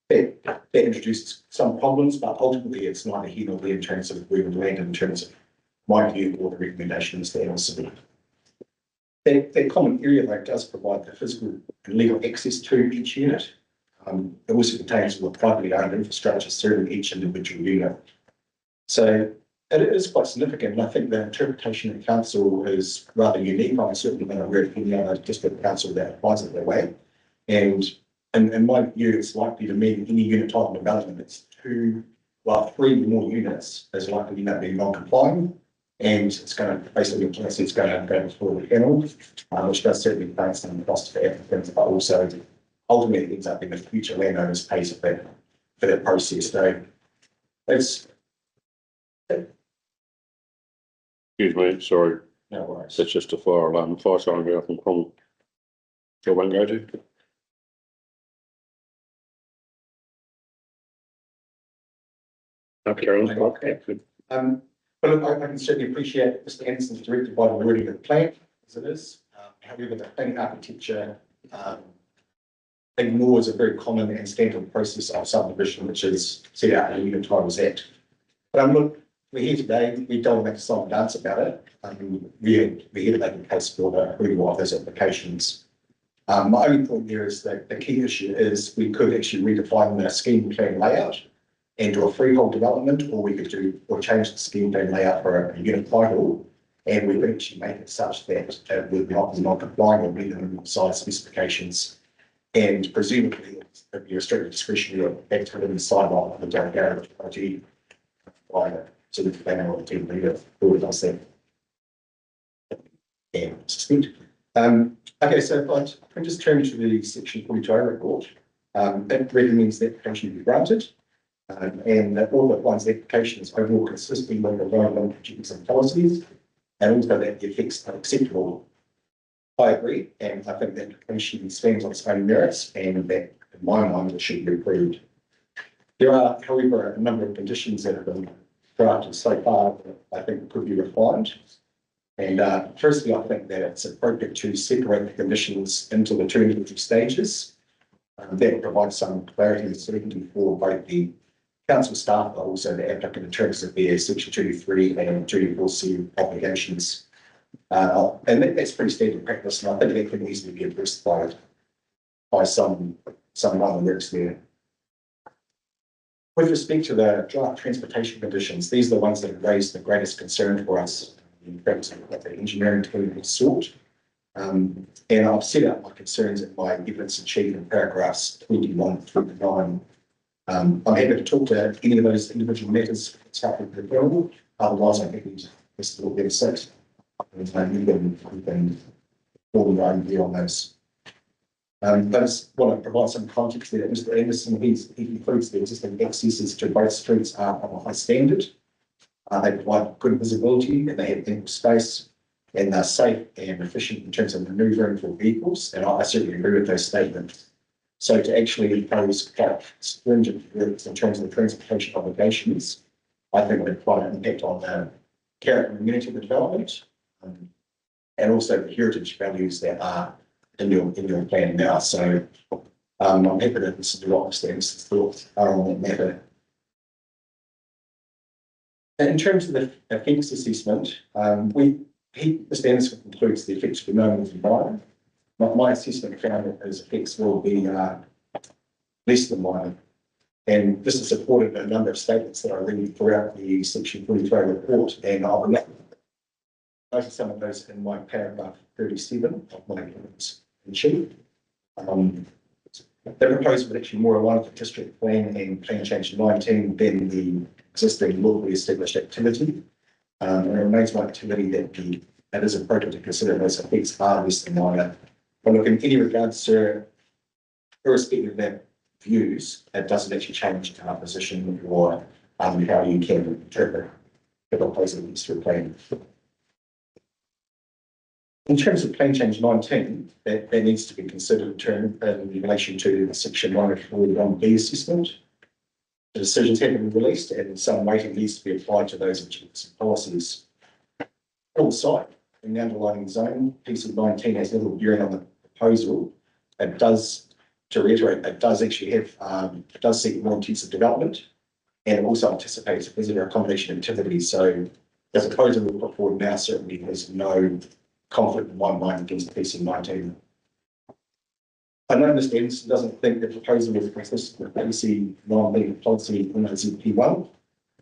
That introduces some problems, but ultimately it's neither here nor there in terms of where we land in terms of my view or the recommendations that are submitted. That common area though does provide the physical and legal access to each unit. It also contains the privately owned infrastructure serving each individual unit. So it is quite significant, and I think the interpretation of council is rather unique. I'm certainly not aware of any other district council that applies it that way. And in my view, it's likely to mean any unit type of development that's 3 or more units is likely to end up being non-compliant. And it's going to basically it's going to go before the panel, which does certainly face some cost for applicants, but also ultimately ends up being the future landowners pays for that process. So it's Excuse me, sorry. No worries. That's just a fire alarm, fire siren going off in Cromwell. So one go to. Okay, Okay. But look, I can certainly appreciate Mr. Anderson's directed by the wording of the plan as it is. However, the planning architecture ignores a very common and standard process of subdivision, which is set out in the Unit Titles Act. But look, we're here today, we don't make a song and dance about it. We're here to make a case for the approval of those applications. My only point there is that the key issue is we could actually redefine the scheme plan layout and do a freehold development, or we could change the scheme plan layout for a unit title, and we could actually make it such that it would not be non-compliant or meet the minimum size specifications. And presumably it'd be restricted discretionary activity sideline of the Dargara project by to the planning or team leader who does that. And suspend. Okay, so if I just turn to the section 42 report, that recommends the application be granted. And that all that one's application is overall consistent with the environmental duties and policies, and also that the effects are acceptable. I agree, and I think the application stands on its own merits, and that, in my mind, it should be approved. There are, however, a number of conditions that have been drafted so far that I think could be refined. And firstly, I think that it's appropriate to separate the conditions into the two individual stages. That provides some clarity and certainty for both the council staff, but also the applicant in terms of their section 223 and 224C obligations. And that's pretty standard practice, and I think that can easily be addressed by someone who works there. With respect to the draft transportation conditions, these are the ones that have raised the greatest concern for us in terms of what the engineering team has sought. And I've set out my concerns in my evidence achieved in paragraphs 21 through to 9. I'm happy to talk to any of those individual matters if it's helpful to the panel. Otherwise, I'm happy to just a little bit of sit. You can form your own view on those. I just want to provide some context there. Mr. Anderson, he concludes the existing accesses to both streets are of a high standard. They provide good visibility and they have ample space, and they're safe and efficient in terms of manoeuvring for vehicles. And I certainly agree with those statements. So to actually impose quite stringent rules in terms of the transportation obligations, I think would quite an impact on the character and community of the development, and also the heritage values that are in your plan now. So I'm happy to listen to what Mr. Anderson's thoughts are on that matter. And in terms of the effects assessment, Mr. Anderson concludes the effects will be known as minor. My assessment found that those effects will be less than minor. And this is supported in a number of statements that I read throughout the section 42 report, and I'll note some of those in my paragraph 37 of my evidence in chief. The proposal would actually more align with the district plan and plan change 19 than the existing lawfully established activity. And it remains my activity that it is appropriate to consider those effects are less than minor. But look, in any regard, sir, irrespective of that views, it doesn't actually change our position or how you can interpret the proposal needs to plan. In terms of plan change 19, that needs to be considered in relation to the section 141B assessment. The decisions have been released and some weighting needs to be applied to those objectives and policies. On the site, in the underlying zone, PC 19 has little bearing on the proposal. It does, to reiterate, it does actually have, it does seek more intensive development, and it also anticipates visitor accommodation activities. So the proposal we'll put forward now certainly has no conflict in my mind against PC 19. I know Mr. Anderson doesn't think the proposal is consistent with PC 19 policy in ZP1.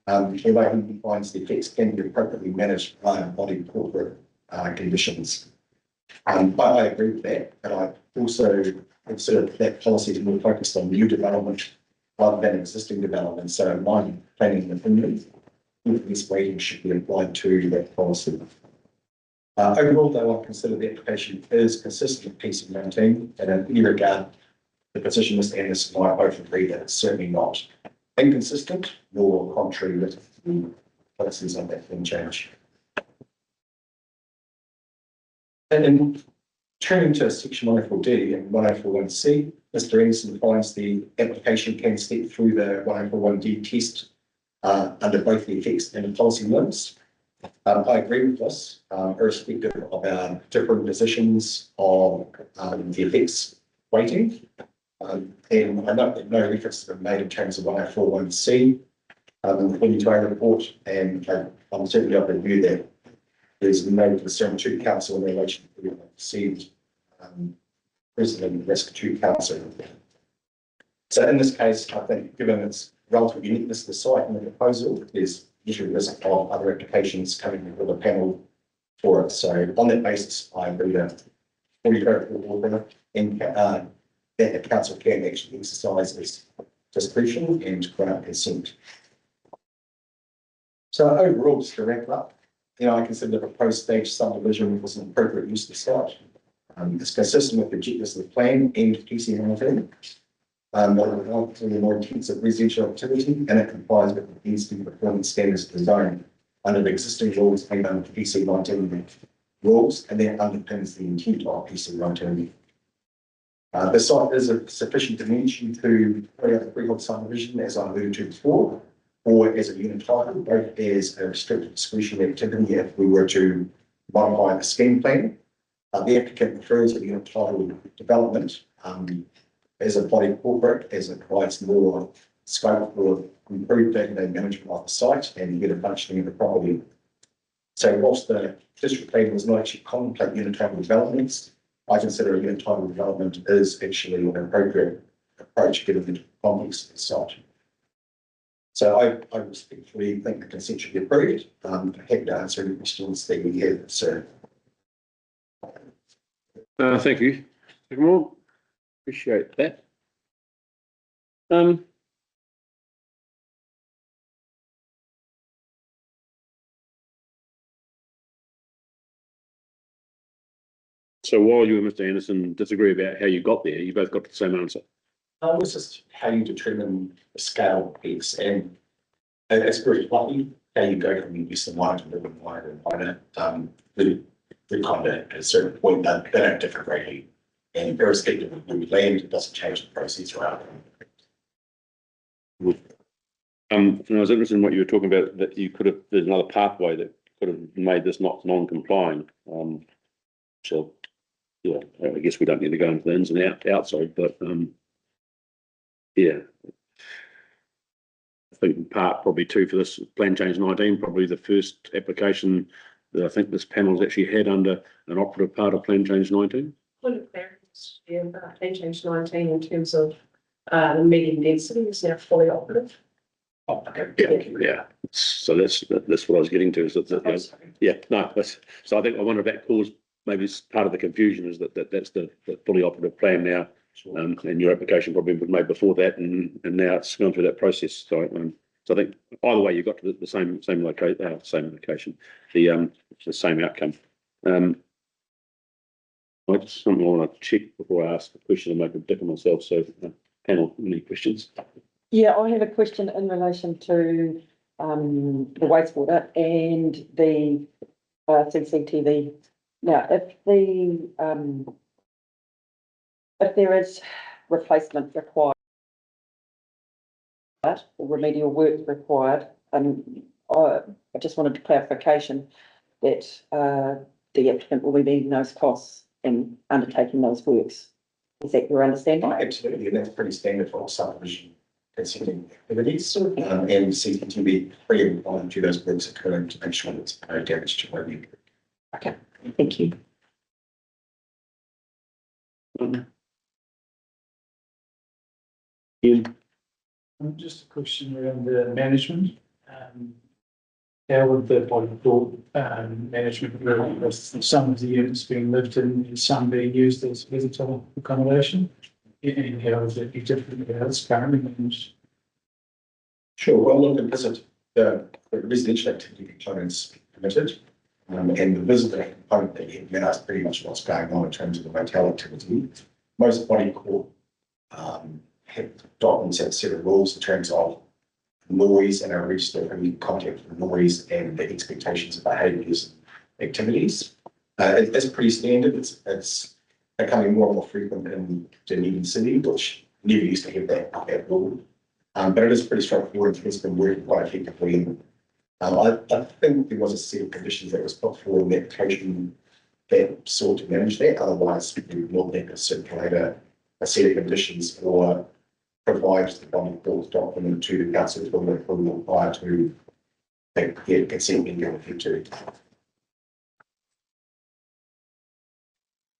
Although he finds the effects can be appropriately managed by embodied corporate conditions. But I agree with that, but I also consider that policy is more focused on new development rather than existing development. So in my planning opinion, this weighting should be applied to that policy. Overall, though, I consider the application is consistent with PC 19, and in any regard, the position Mr. Anderson and I both agree that it's certainly not inconsistent nor contrary with the policies on that thing change. And in turning to section 104D and 104.1C, Mr. Anderson finds the application can step through the 104.1D test under both the effects and the policy limits. I agree with this, irrespective of our different positions on the effects weighting. And I note that no reference has been made in terms of 104.1C in the 22 report, and I'm certainly of the view that there's no concern to council in relation to the perceived President risk to council. So in this case, I think given its relative uniqueness of the site and the proposal, there's usually risk of other applications coming before the panel for it. So on that basis, I agree that 40 and that the council can actually exercise its discretion and grant consent. So overall, just to wrap up, I consider the proposed stage subdivision was an appropriate use of the site. It's consistent with the objectives of the plan and PC monitoring. The more intensive residential activity, and it complies with the density performance standards of the zone under the existing rules and under the PC 19 rules, and that underpins the intent of PC 19. The site is of sufficient dimension to carry out the freehold subdivision, as I alluded to before, or as a unit title, both as a restricted discretionary activity if we were to modify the scheme plan. The applicant prefers a unit title development as a body corporate, as it provides more scope for improved day-to-day management of the site and better functioning of the property. So whilst the district plan does not actually contemplate unit title developments, I consider a unit title development is actually an appropriate approach given the context of the site. So I respectfully think the consent should be approved. I'm happy to answer any questions that you have, sir. Thank you. More. Appreciate that. So while you and Mr. Anderson disagree about how you got there, you both got the same answer. It's just how you determine the scale piece, and it's very lucky how you go from using one to living wider and wider. The kind of at a certain point that they don't differ greatly, and irrespective of where we land, it doesn't change the process around. And I was interested in what you were talking about, that you could have, there's another pathway that could have made this not non-complying. So, yeah, I guess we don't need to go into the ins and outside, but yeah. I think part probably two for this plan change 19, probably the first application that I think this panel has actually had under an operative part of plan change 19. Point of clarity, plan change 19 in terms of the medium density is now fully operative. Oh, okay. Yeah. So that's what I was getting to. Is that yeah, no. So I think I wonder if that caused maybe part of the confusion is that's the fully operative plan now, and your application probably was made before that, and now it's gone through that process. So I think either way you got to the same location, the same outcome. I just something I want to check before I ask a question and make a dick of myself. So panel, any questions? Yeah, I have a question in relation to the wastewater and the CCTV. Now, if there is replacement required or remedial work required, and I just wanted clarification that the applicant will be meeting those costs and undertaking those works. Is that your understanding? Absolutely, and that's pretty standard for all subdivision consenting activities. And CCTV free and applying to those works occurring to make sure that no damage to revenue. Okay, thank you. Ian? Just a question around the management. How would the body thought management work with some of the units being lived in and some being used as visitor accommodation? And how is it different how it's currently managed? Sure, well, look, the residential activity components permitted, and the visitor component that you that's pretty much what's going on in terms of the motel activity. Most body corp have documents that set of rules in terms of noise and our register and contact with noise and the expectations of behaviours and activities. It's pretty standard. It's becoming more and more frequent in Dunedin City, which never used to have that rule. But it is pretty straightforward. It's been working quite effectively. And I think there was a set of conditions that was put forward in the application that sought to manage that. Otherwise, we would not have to circulate a set of conditions or provide the body corp document to the council prior to get consent being given to.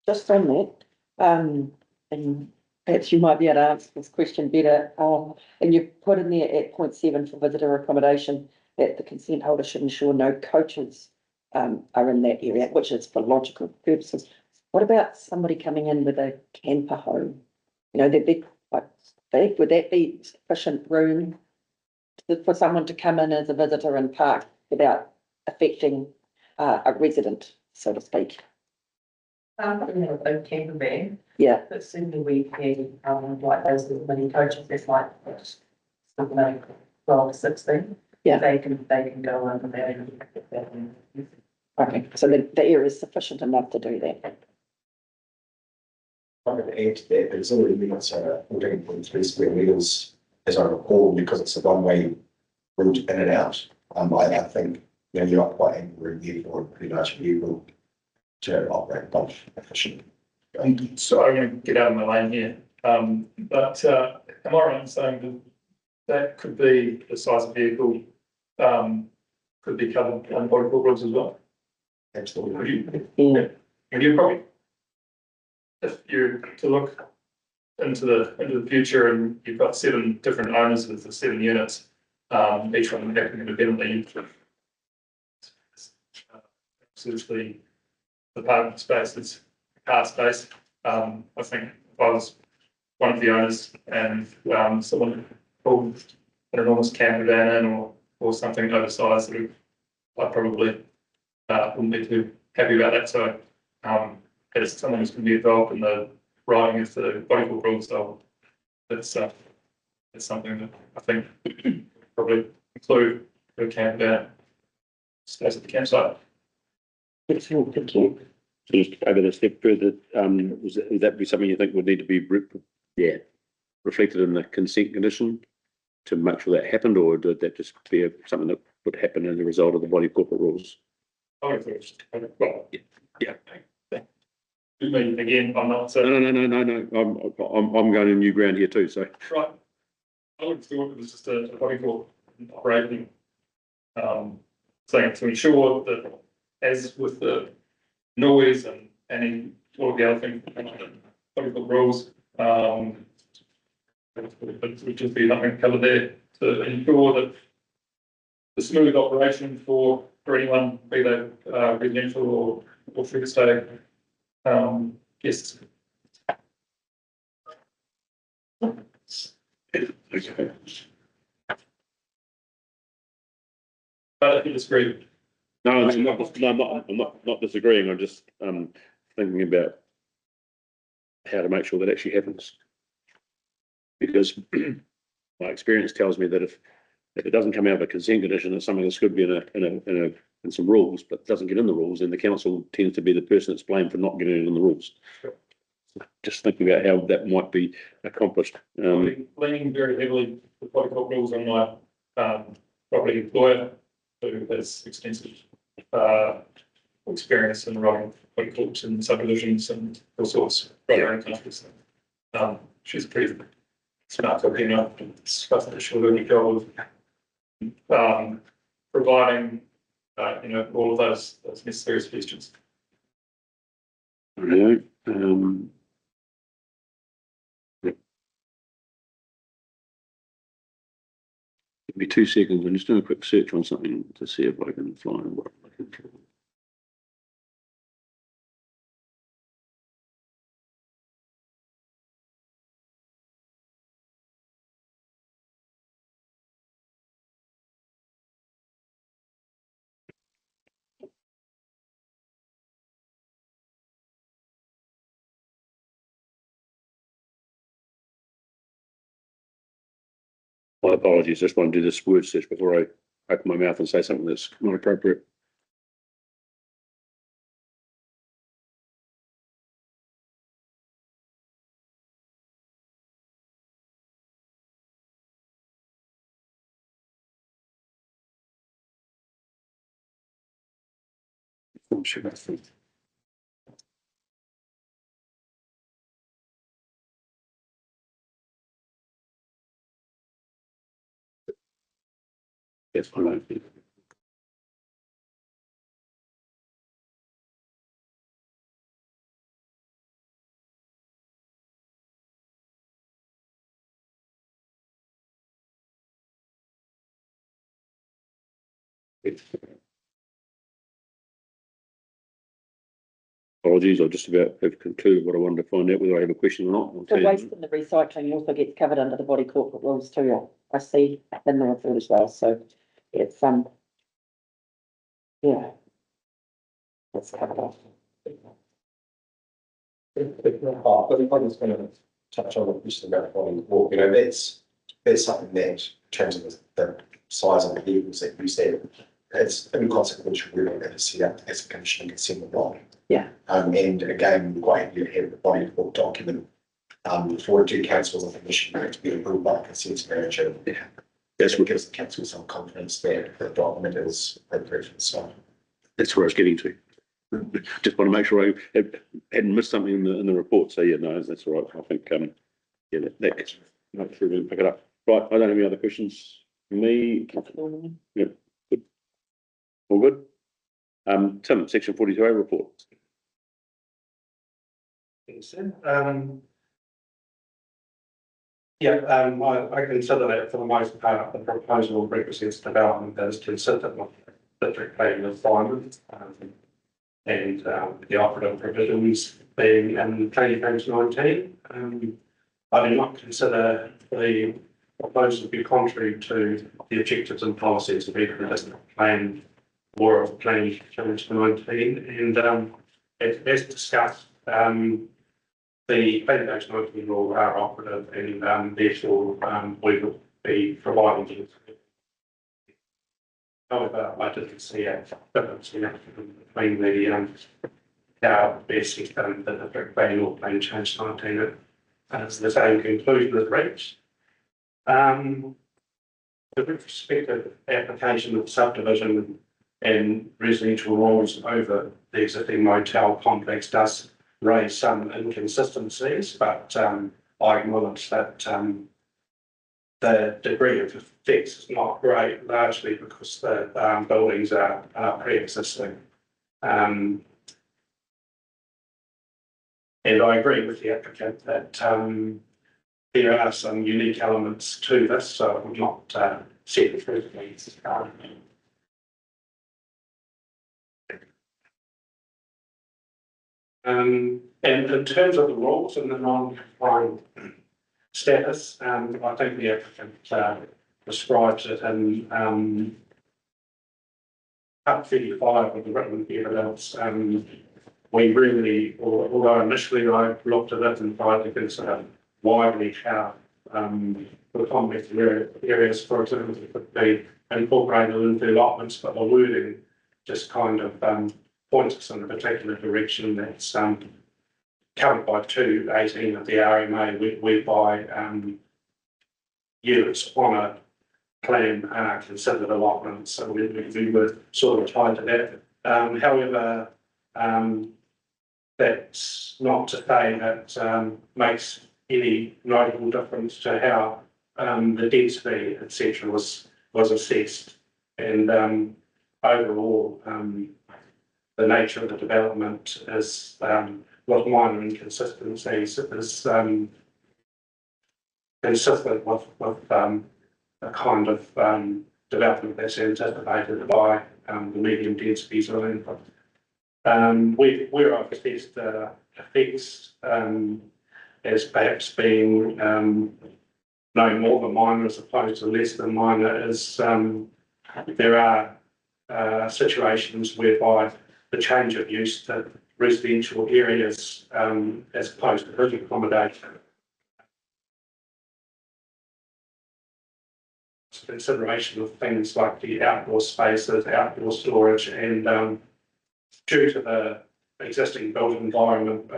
Just on that, and perhaps you might be able to answer this question better. And you've put in there at point 7 for visitor accommodation that the consent holder should ensure no coaches are in that area, which is for logical purposes. What about somebody coming in with a camper home You know, there'd be quite big, would that be sufficient room for someone to come in as a visitor and park without affecting a resident, so to speak? You know, a camper van, Yeah, but certainly we can, like those little mini coaches, there's like, something like 12 to 16. Yeah. They can go under that. okay, so the area is sufficient enough to do that. I'm going to add to that, there's already limits, 14.3 square metres, as I recall, because it's a one-way route in and out. I think, you know, you're not quite angry there for a pretty large vehicle to operate both efficiently. So I'm going to get out of my lane here. But am I right in saying that could be the size of vehicle, could be covered under body corporate rules as well? Absolutely. Would you probably, if you're to look into the future and you've got 7 different owners of the 7 units, each one acting independently, essentially the parking space is car space. I think if I was one of the owners and someone pulled an enormous camper van in or something oversized, I probably wouldn't be too happy about that. So as someone who's going to be involved in the writing of the body corp rules, so that's something that I think probably include the camper van stays at the campsite. Excellent, thank you. Just over a step further, would that be something you think would need to be reflected in the consent condition to make sure that happened, or did that just be something that would happen as a result of the body corporate rules? Well, yeah. I mean, again, I'm not so. No. I'm going in new ground here too. So Right. I would have thought it was just a body corp operating thing to ensure that, as with the noise and any all of the other things, body corp rules, it would just be something covered there to ensure that the smooth operation for anyone, be they residential or free to stay guests. okay. But if you disagree, No, I'm not disagreeing. I'm just thinking about how to make sure that actually happens. Because my experience tells me that if it doesn't come out of a consent condition, it's something that's could be in some rules, but doesn't get in the rules, then the council tends to be the person that's blamed for not getting it in the rules. Sure. Just thinking about how that might be accomplished. leaning very heavily the body corp rules on my property lawyer, who has extensive experience in writing body corps and subdivisions and all sorts. She's a pretty smart cookie, and I think she'll do a good job of providing all of those necessary suggestions. Right. Give me 2 seconds. I'm just doing a quick search on something to see if I can find what I'm looking for. My apologies. Just want to do this word search before I open my mouth and say something that's not appropriate. I'm sure that's fine. Apologies, I just about have concluded what I wanted to find out, whether I have a question or not. I'll tell The you. waste and the recycling also gets covered under the body corporate rules too. I see in the report as well, so it's, yeah. That's covered off. But I'm just going to touch on the question about body walk, that's something that, in terms of the size of the vehicles that you said, it's inconsequential whether that is set up as a condition of consent or not. Yeah. And again, we're quite happy to have the body walk document, for due council with permission to be approved by the consent manager. Yeah. That's what, gives the council some confidence that the document is appropriate, so. that's where I was getting to. Just want to make sure I hadn't missed something in the report. So yeah, no, that's all right. I think, yeah, that's, make sure we pick it up. Right, I don't have any other questions from me. Yeah, good. All good? Tim, section 42A report. I consider that for the most part, the proposal represents development that is consistent with district planning requirements. And the operative provisions being in planning page 19. I do not consider the proposal to be contrary to the objectives and policies of either the district plan or of planning page 19. And as discussed, the planning page 19 rules are operative, and therefore we will be providing you. However, I didn't see a difference between the how best the district plan or plan change 19 as the same conclusion is reached. The retrospective application of subdivision and residential rules over the existing motel complex does raise some inconsistencies, but I acknowledge that the degree of effects is not great, largely because the buildings are pre-existing. And I agree with the applicant that there are some unique elements to this, so I would not set it through these. And in terms of the rules and the non-compliant status, I think the applicant describes it in up 35 of the written evidence. We really, although initially I looked at it and tried to consider widely how the complex areas, for example, could be incorporated into allotments, but the wording just kind of points us in a particular direction that's covered by 218 of the RMA, whereby units on a plan are considered allotments. So we were sort of tied to that. However, that's not to say that makes any notable difference to how the density, etc., was assessed. And overall, the nature of the development is with minor inconsistencies is consistent with the kind of development that's anticipated by the medium density zone. Where I've assessed effects as perhaps being no more than minor as opposed to less than minor is there are situations whereby the change of use to residential areas as opposed to living accommodation. Consideration of things like the outdoor spaces, outdoor storage, and due to the existing built environment,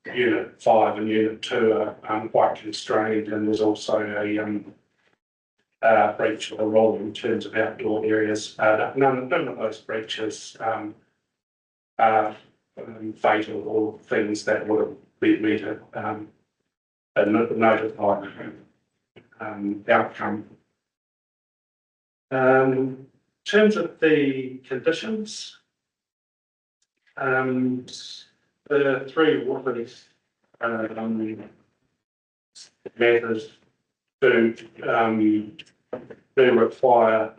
Unit 5 and Unit 2 are quite constrained, and there's also a breach of the rule in terms of outdoor areas. None of those breaches are fatal or things that would have led me to a notified outcome. In terms of the conditions, the three water matters do require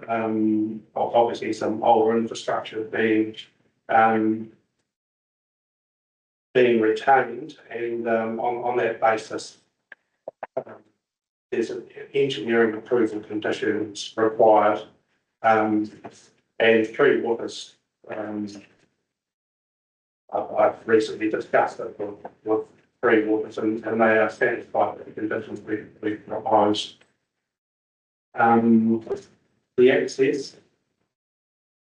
obviously some older infrastructure being being retained, and on that basis, there's an engineering approval conditions required, and Three Waters, I've recently discussed it with Three Waters, and they are satisfied with the conditions we proposed. The access,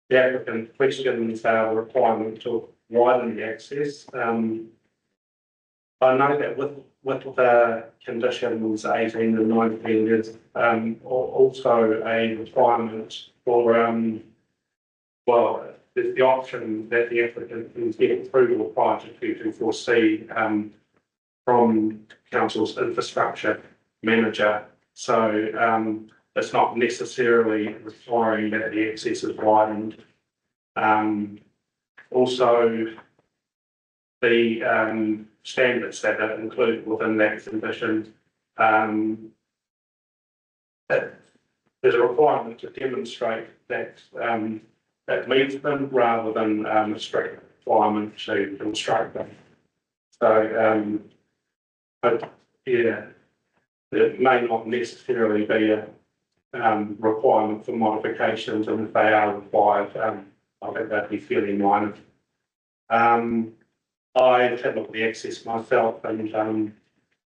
the applicant questions our requirement to widen the access. I know that with the conditions 18 and 19, there's also a requirement for, well, there's the option that the applicant can get approval prior to 224C from council's infrastructure manager. So it's not necessarily requiring that the access is widened. Also, the standards that are included within that condition, there's a requirement to demonstrate that that meets them rather than a strict requirement to construct them. So, but yeah, it may not necessarily be a requirement for modifications, and if they are required, I think that'd be fairly minor. I had a look at the access myself, and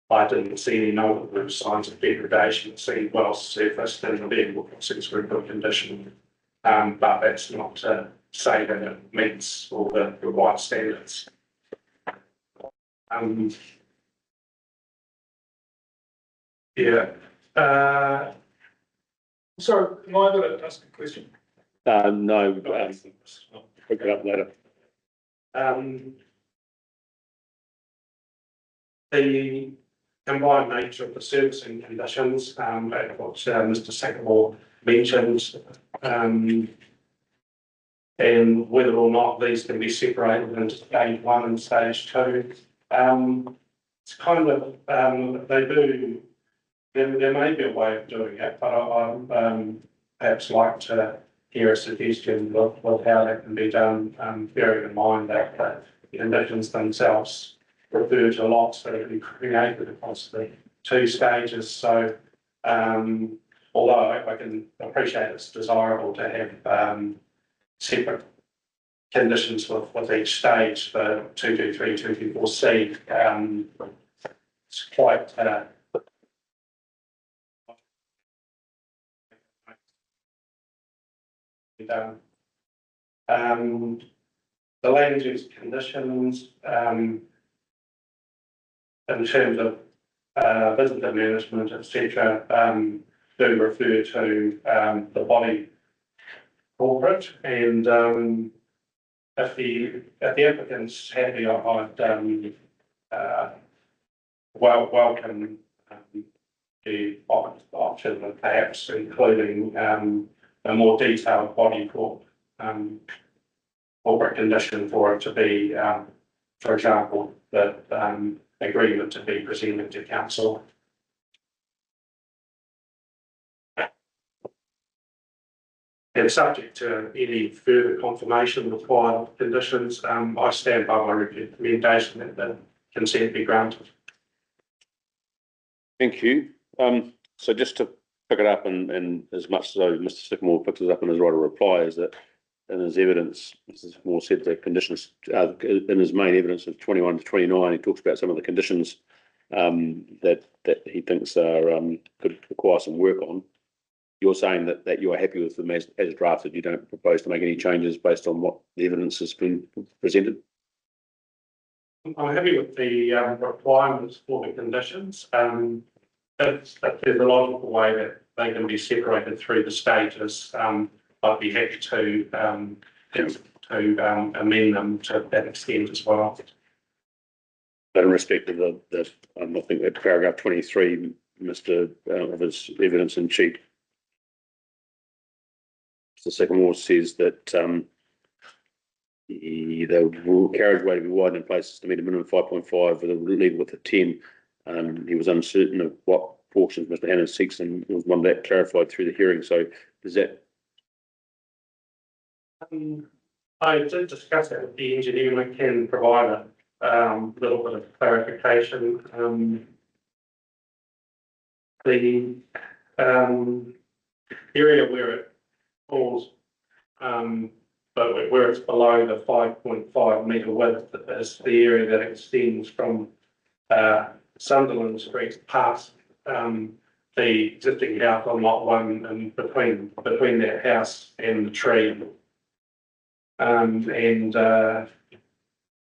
I didn't see any notable signs of degradation. It seemed well surfaced, and the vehicle crossings were in good condition. But that's not to say that it meets all the required standards. Yeah. Sorry, am I able to ask a question? No, pick it up later. The combined nature of the servicing conditions, what Mr. Sackmore mentioned, and whether or not these can be separated into stage 1 and stage 2. It's kind of, they do, there may be a way of doing it, but I perhaps like to hear a suggestion of how that can be done, bearing in mind that the conditions themselves refer to lots that have been created across the 2 stages. So, although I can appreciate it's desirable to have separate conditions with each stage for 223, 224C, it's quite the land use conditions in terms of visitor management, etc., do refer to the body corporate, and if the applicant's happy, I'd welcome the option of perhaps including a more detailed body corporate condition for it to be, for example, that agreement to be presented to council. And subject to any further confirmation required conditions, I stand by my recommendation that the consent be granted. Thank you. So just to pick it up, and as much as Mr. Sycamore picks it up in his right of reply, is that in his evidence, Mr. Sycamore said the conditions in his main evidence of 21 to 29, he talks about some of the conditions that he thinks are could require some work on. You're saying that you are happy with them as drafted. You don't propose to make any changes based on what the evidence has been presented? I'm happy with the requirements for the conditions. If there's a logical way that they can be separated through the stages, I'd be happy to amend them to that extent as well. But in respect of the I think that paragraph 23, Mr. Of his evidence in sheet, Mr. Sycamore says that the carriageway to be widened in places to meet a minimum of 5.5 with a legal width of 10. He was uncertain of what portions Mr. Hannon seeks, and was one that clarified through the hearing. So does that? I did discuss that with the engineer, and I can provide little bit of clarification. The area where it falls, but where it's below the 5.5 metre width is the area that extends from Sunderland Street past the existing house on lot 1 and between that house and the tree. And a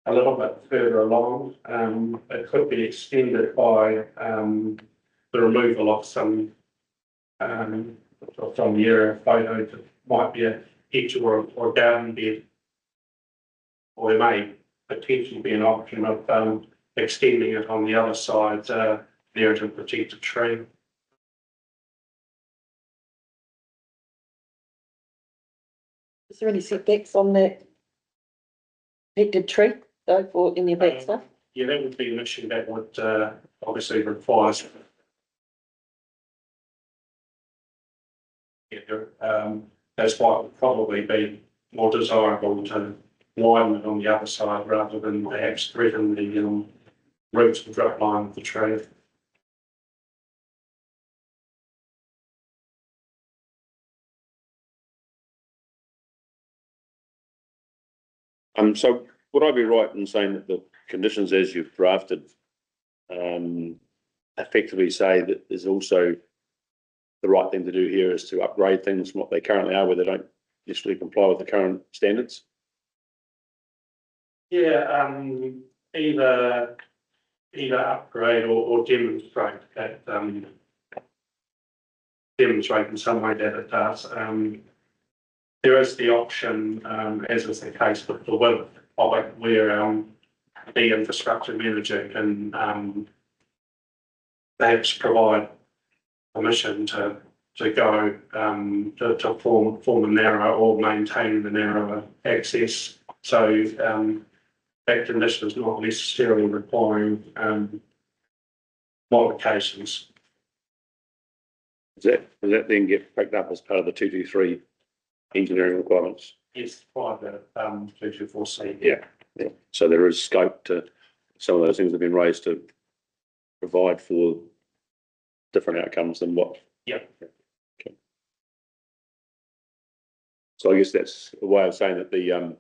little bit further along, it could be extended by the removal of some from the area photo that might be a hedge or garden bed. Or there may potentially be an option of extending it on the other side near to protect a tree. Is there any setbacks on that protected tree though for any of that stuff? Yeah, that would be an issue that would obviously require. Yeah, that's why it would probably be more desirable to widen it on the other side rather than perhaps threaten the roots and drop line of the tree. So would I be right in saying that the conditions as you've drafted effectively say that there's also the right thing to do here is to upgrade things from what they currently are, where they don't necessarily comply with the current standards? Yeah, either upgrade or demonstrate that demonstrate in some way that it does. There is the option, as is the case with the width of it, where the infrastructure manager can perhaps provide permission to go to form a narrow or maintain the narrower access. So that condition is not necessarily requiring modifications. Does that then get picked up as part of the 223 engineering requirements? Yes, by the 224C. Yeah. So there is scope to some of those things that have been raised to provide for different outcomes than what. Yeah. Okay. So I guess that's a way of saying that the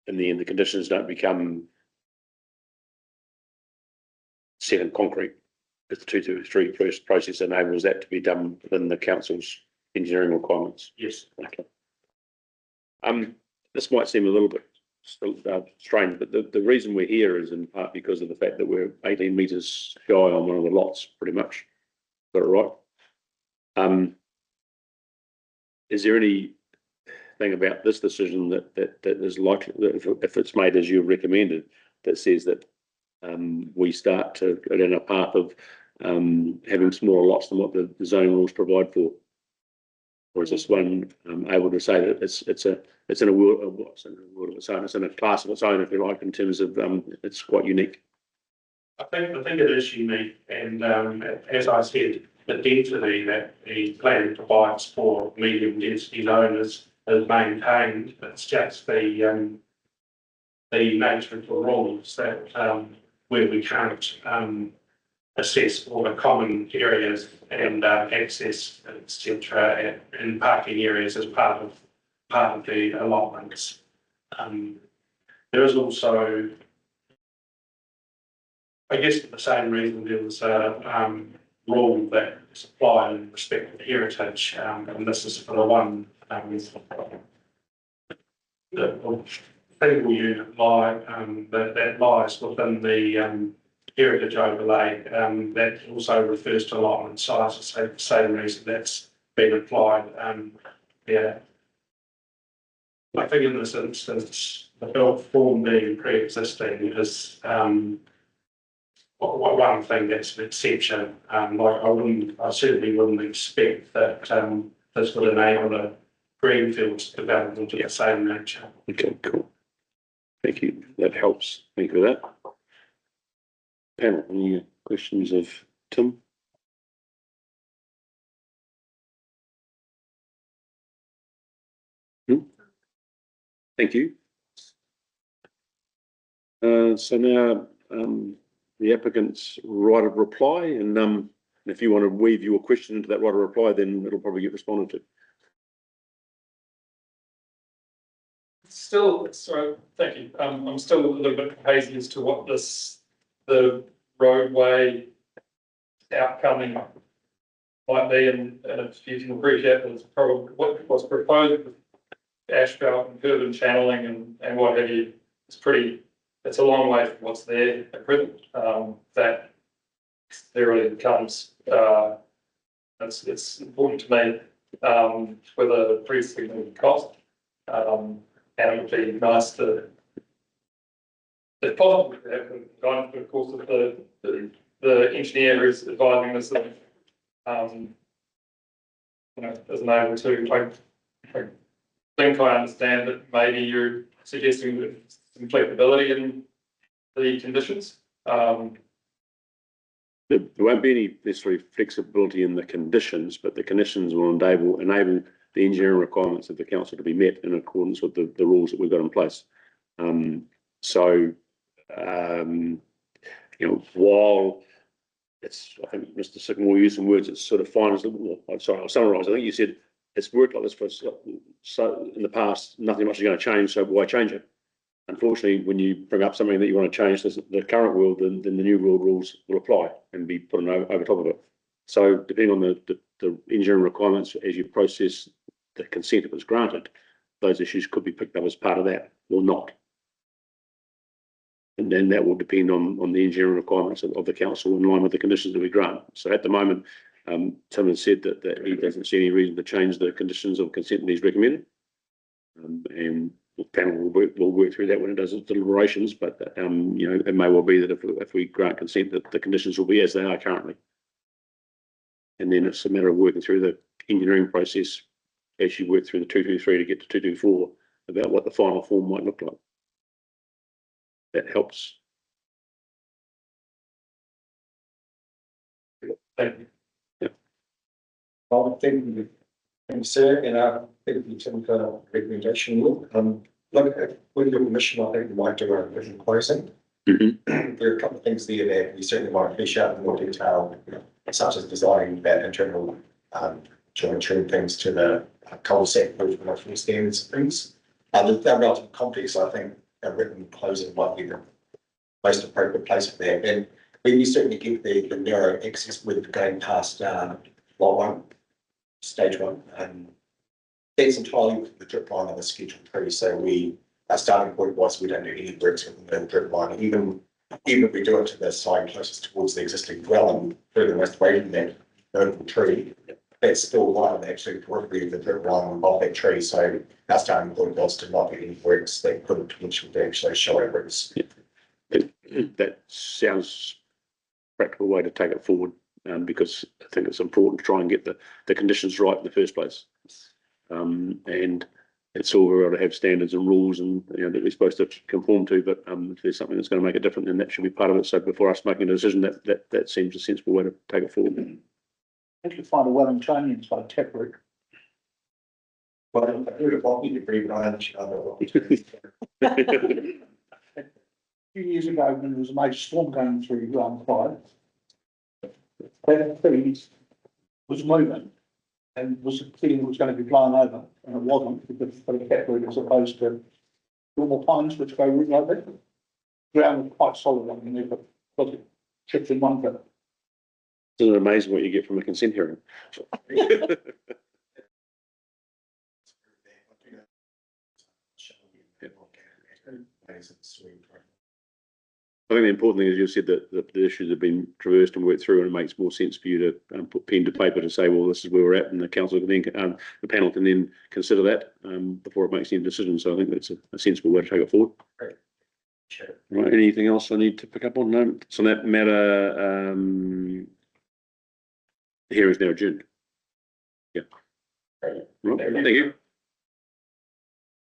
in the end the conditions don't become set in concrete. Because the 223 process enables that to be done within the council's engineering requirements. Yes. Okay. This might seem a little bit strange, but the reason we're here is in part because of the fact that we're 18 metres shy on one of the lots, pretty much. Got it right? Is there anything about this decision that is likely, that if it's made as you recommended, that says that we start to go down a path of having smaller lots than what the zoning rules provide for? Or is this one able to say that it's in a world of its own, it's in a class of its own, if you like, in terms of it's quite unique? I think it is unique, and as I said, the density that the plan provides for medium density zone is maintained. It's just the nature of the rules that where we can't assess all the common areas and access, etc., and parking areas as part of the allotments. There is also, I guess, for the same reason, there was a rule that is applied in respect of heritage, and this is for the one the single unit that lies within the heritage overlay. That also refers to allotment sizes, so for the same reason that's been applied. Yeah. I think in this instance, the built form being pre-existing is one thing that's an exception. I certainly wouldn't expect that this would enable a greenfield development of the same nature. Okay, cool. Thank you. That helps. Thank you for that. Panel, any questions of Tim? Thank you. So now, the applicant's right of reply, and if you want to weave your question into that right of reply, then it'll probably get responded to. Still, sorry, thank you. I'm still a little bit hazy as to what the roadway outcome might be, and if you can appreciate that it's probably what was proposed with asphalt and curb and channeling and what have you, it's a long way from what's there at present. That there really becomes, it's important to me, with a pretty significant cost. And it would be nice to, if possible, to have the guidance, but of course, if the engineer is advising us that, isn't able to, I think I understand that maybe you're suggesting some flexibility in the conditions. There won't be any necessarily flexibility in the conditions, but the conditions will enable the engineering requirements of the council to be met in accordance with the rules that we've got in place. While it's, I think Mr. Sycamore used some words, it's sort of fine as, I'll summarise. I think you said it's worked like this for so in the past, nothing much is going to change, so why change it? Unfortunately, when you bring up something that you want to change the current world, then the new world rules will apply and be put over top of it. So depending on the engineering requirements as you process the consent that was granted, those issues could be picked up as part of that or not. And then that will depend on the engineering requirements of the council in line with the conditions that we grant. So at the moment, Tim has said that he doesn't see any reason to change the conditions of consent that he's recommended. And the panel will work through that when it does its deliberations, but it may well be that if we grant consent that the conditions will be as they are currently. And then it's a matter of working through the engineering process as you work through the 223 to get to 224 about what the final form might look like. That helps. Thank you. Yep. Well, thank you, sir, and thank you, Tim, for the recommendation. Look, with your permission, I think we might do a vision closing. Mm-hmm. There are a couple of things there that we certainly might flesh out in more detail, such as designing that internal geometry things to the cul-de-sac promotional standards and things. They're relatively complex. I think a written closing might be the most appropriate place for that. And when you certainly get the narrow access with going past lot one, stage one, that's entirely with the drip line of the Schedule 3. So our starting point was we don't do any works within the drip line. Even if we do it to the side closest towards the existing dwelling, furthermost away from that notable tree, that's still line actually periphery of the drip line of that tree. So our starting point was to not do any works that could potentially actually show our roots. That sounds practical way to take it forward, because I think it's important to try and get the conditions right in the first place. And it's all very well to have standards and rules and that we're supposed to conform to, but if there's something that's going to make it different, then that should be part of it. So before us making a decision, that seems a sensible way to take it forward. If you find a Wellingtonian, it's like a taproot. Well, I heard about you agree, but I understand. A few years ago, when there was a major storm going through Clyde, that tree was moving and was feeling it was going to be blown over, and it wasn't, because it's got a taproot as opposed to normal pines which go root like that. The ground was quite solid on there, but because it chipped in one bit. Isn't it amazing what you get from a consent hearing? I think the important thing is you said that the issues have been traversed and worked through, and it makes more sense for you to put pen to paper to say, well, this is where we're at, and the council can then, the panel can then consider that before it makes any decision. So I think that's a sensible way to take it forward. Great. Sure. Right. Anything else I need to pick up on? No. So on that matter, the hearing is now adjourned. Yeah. Right. Thank you.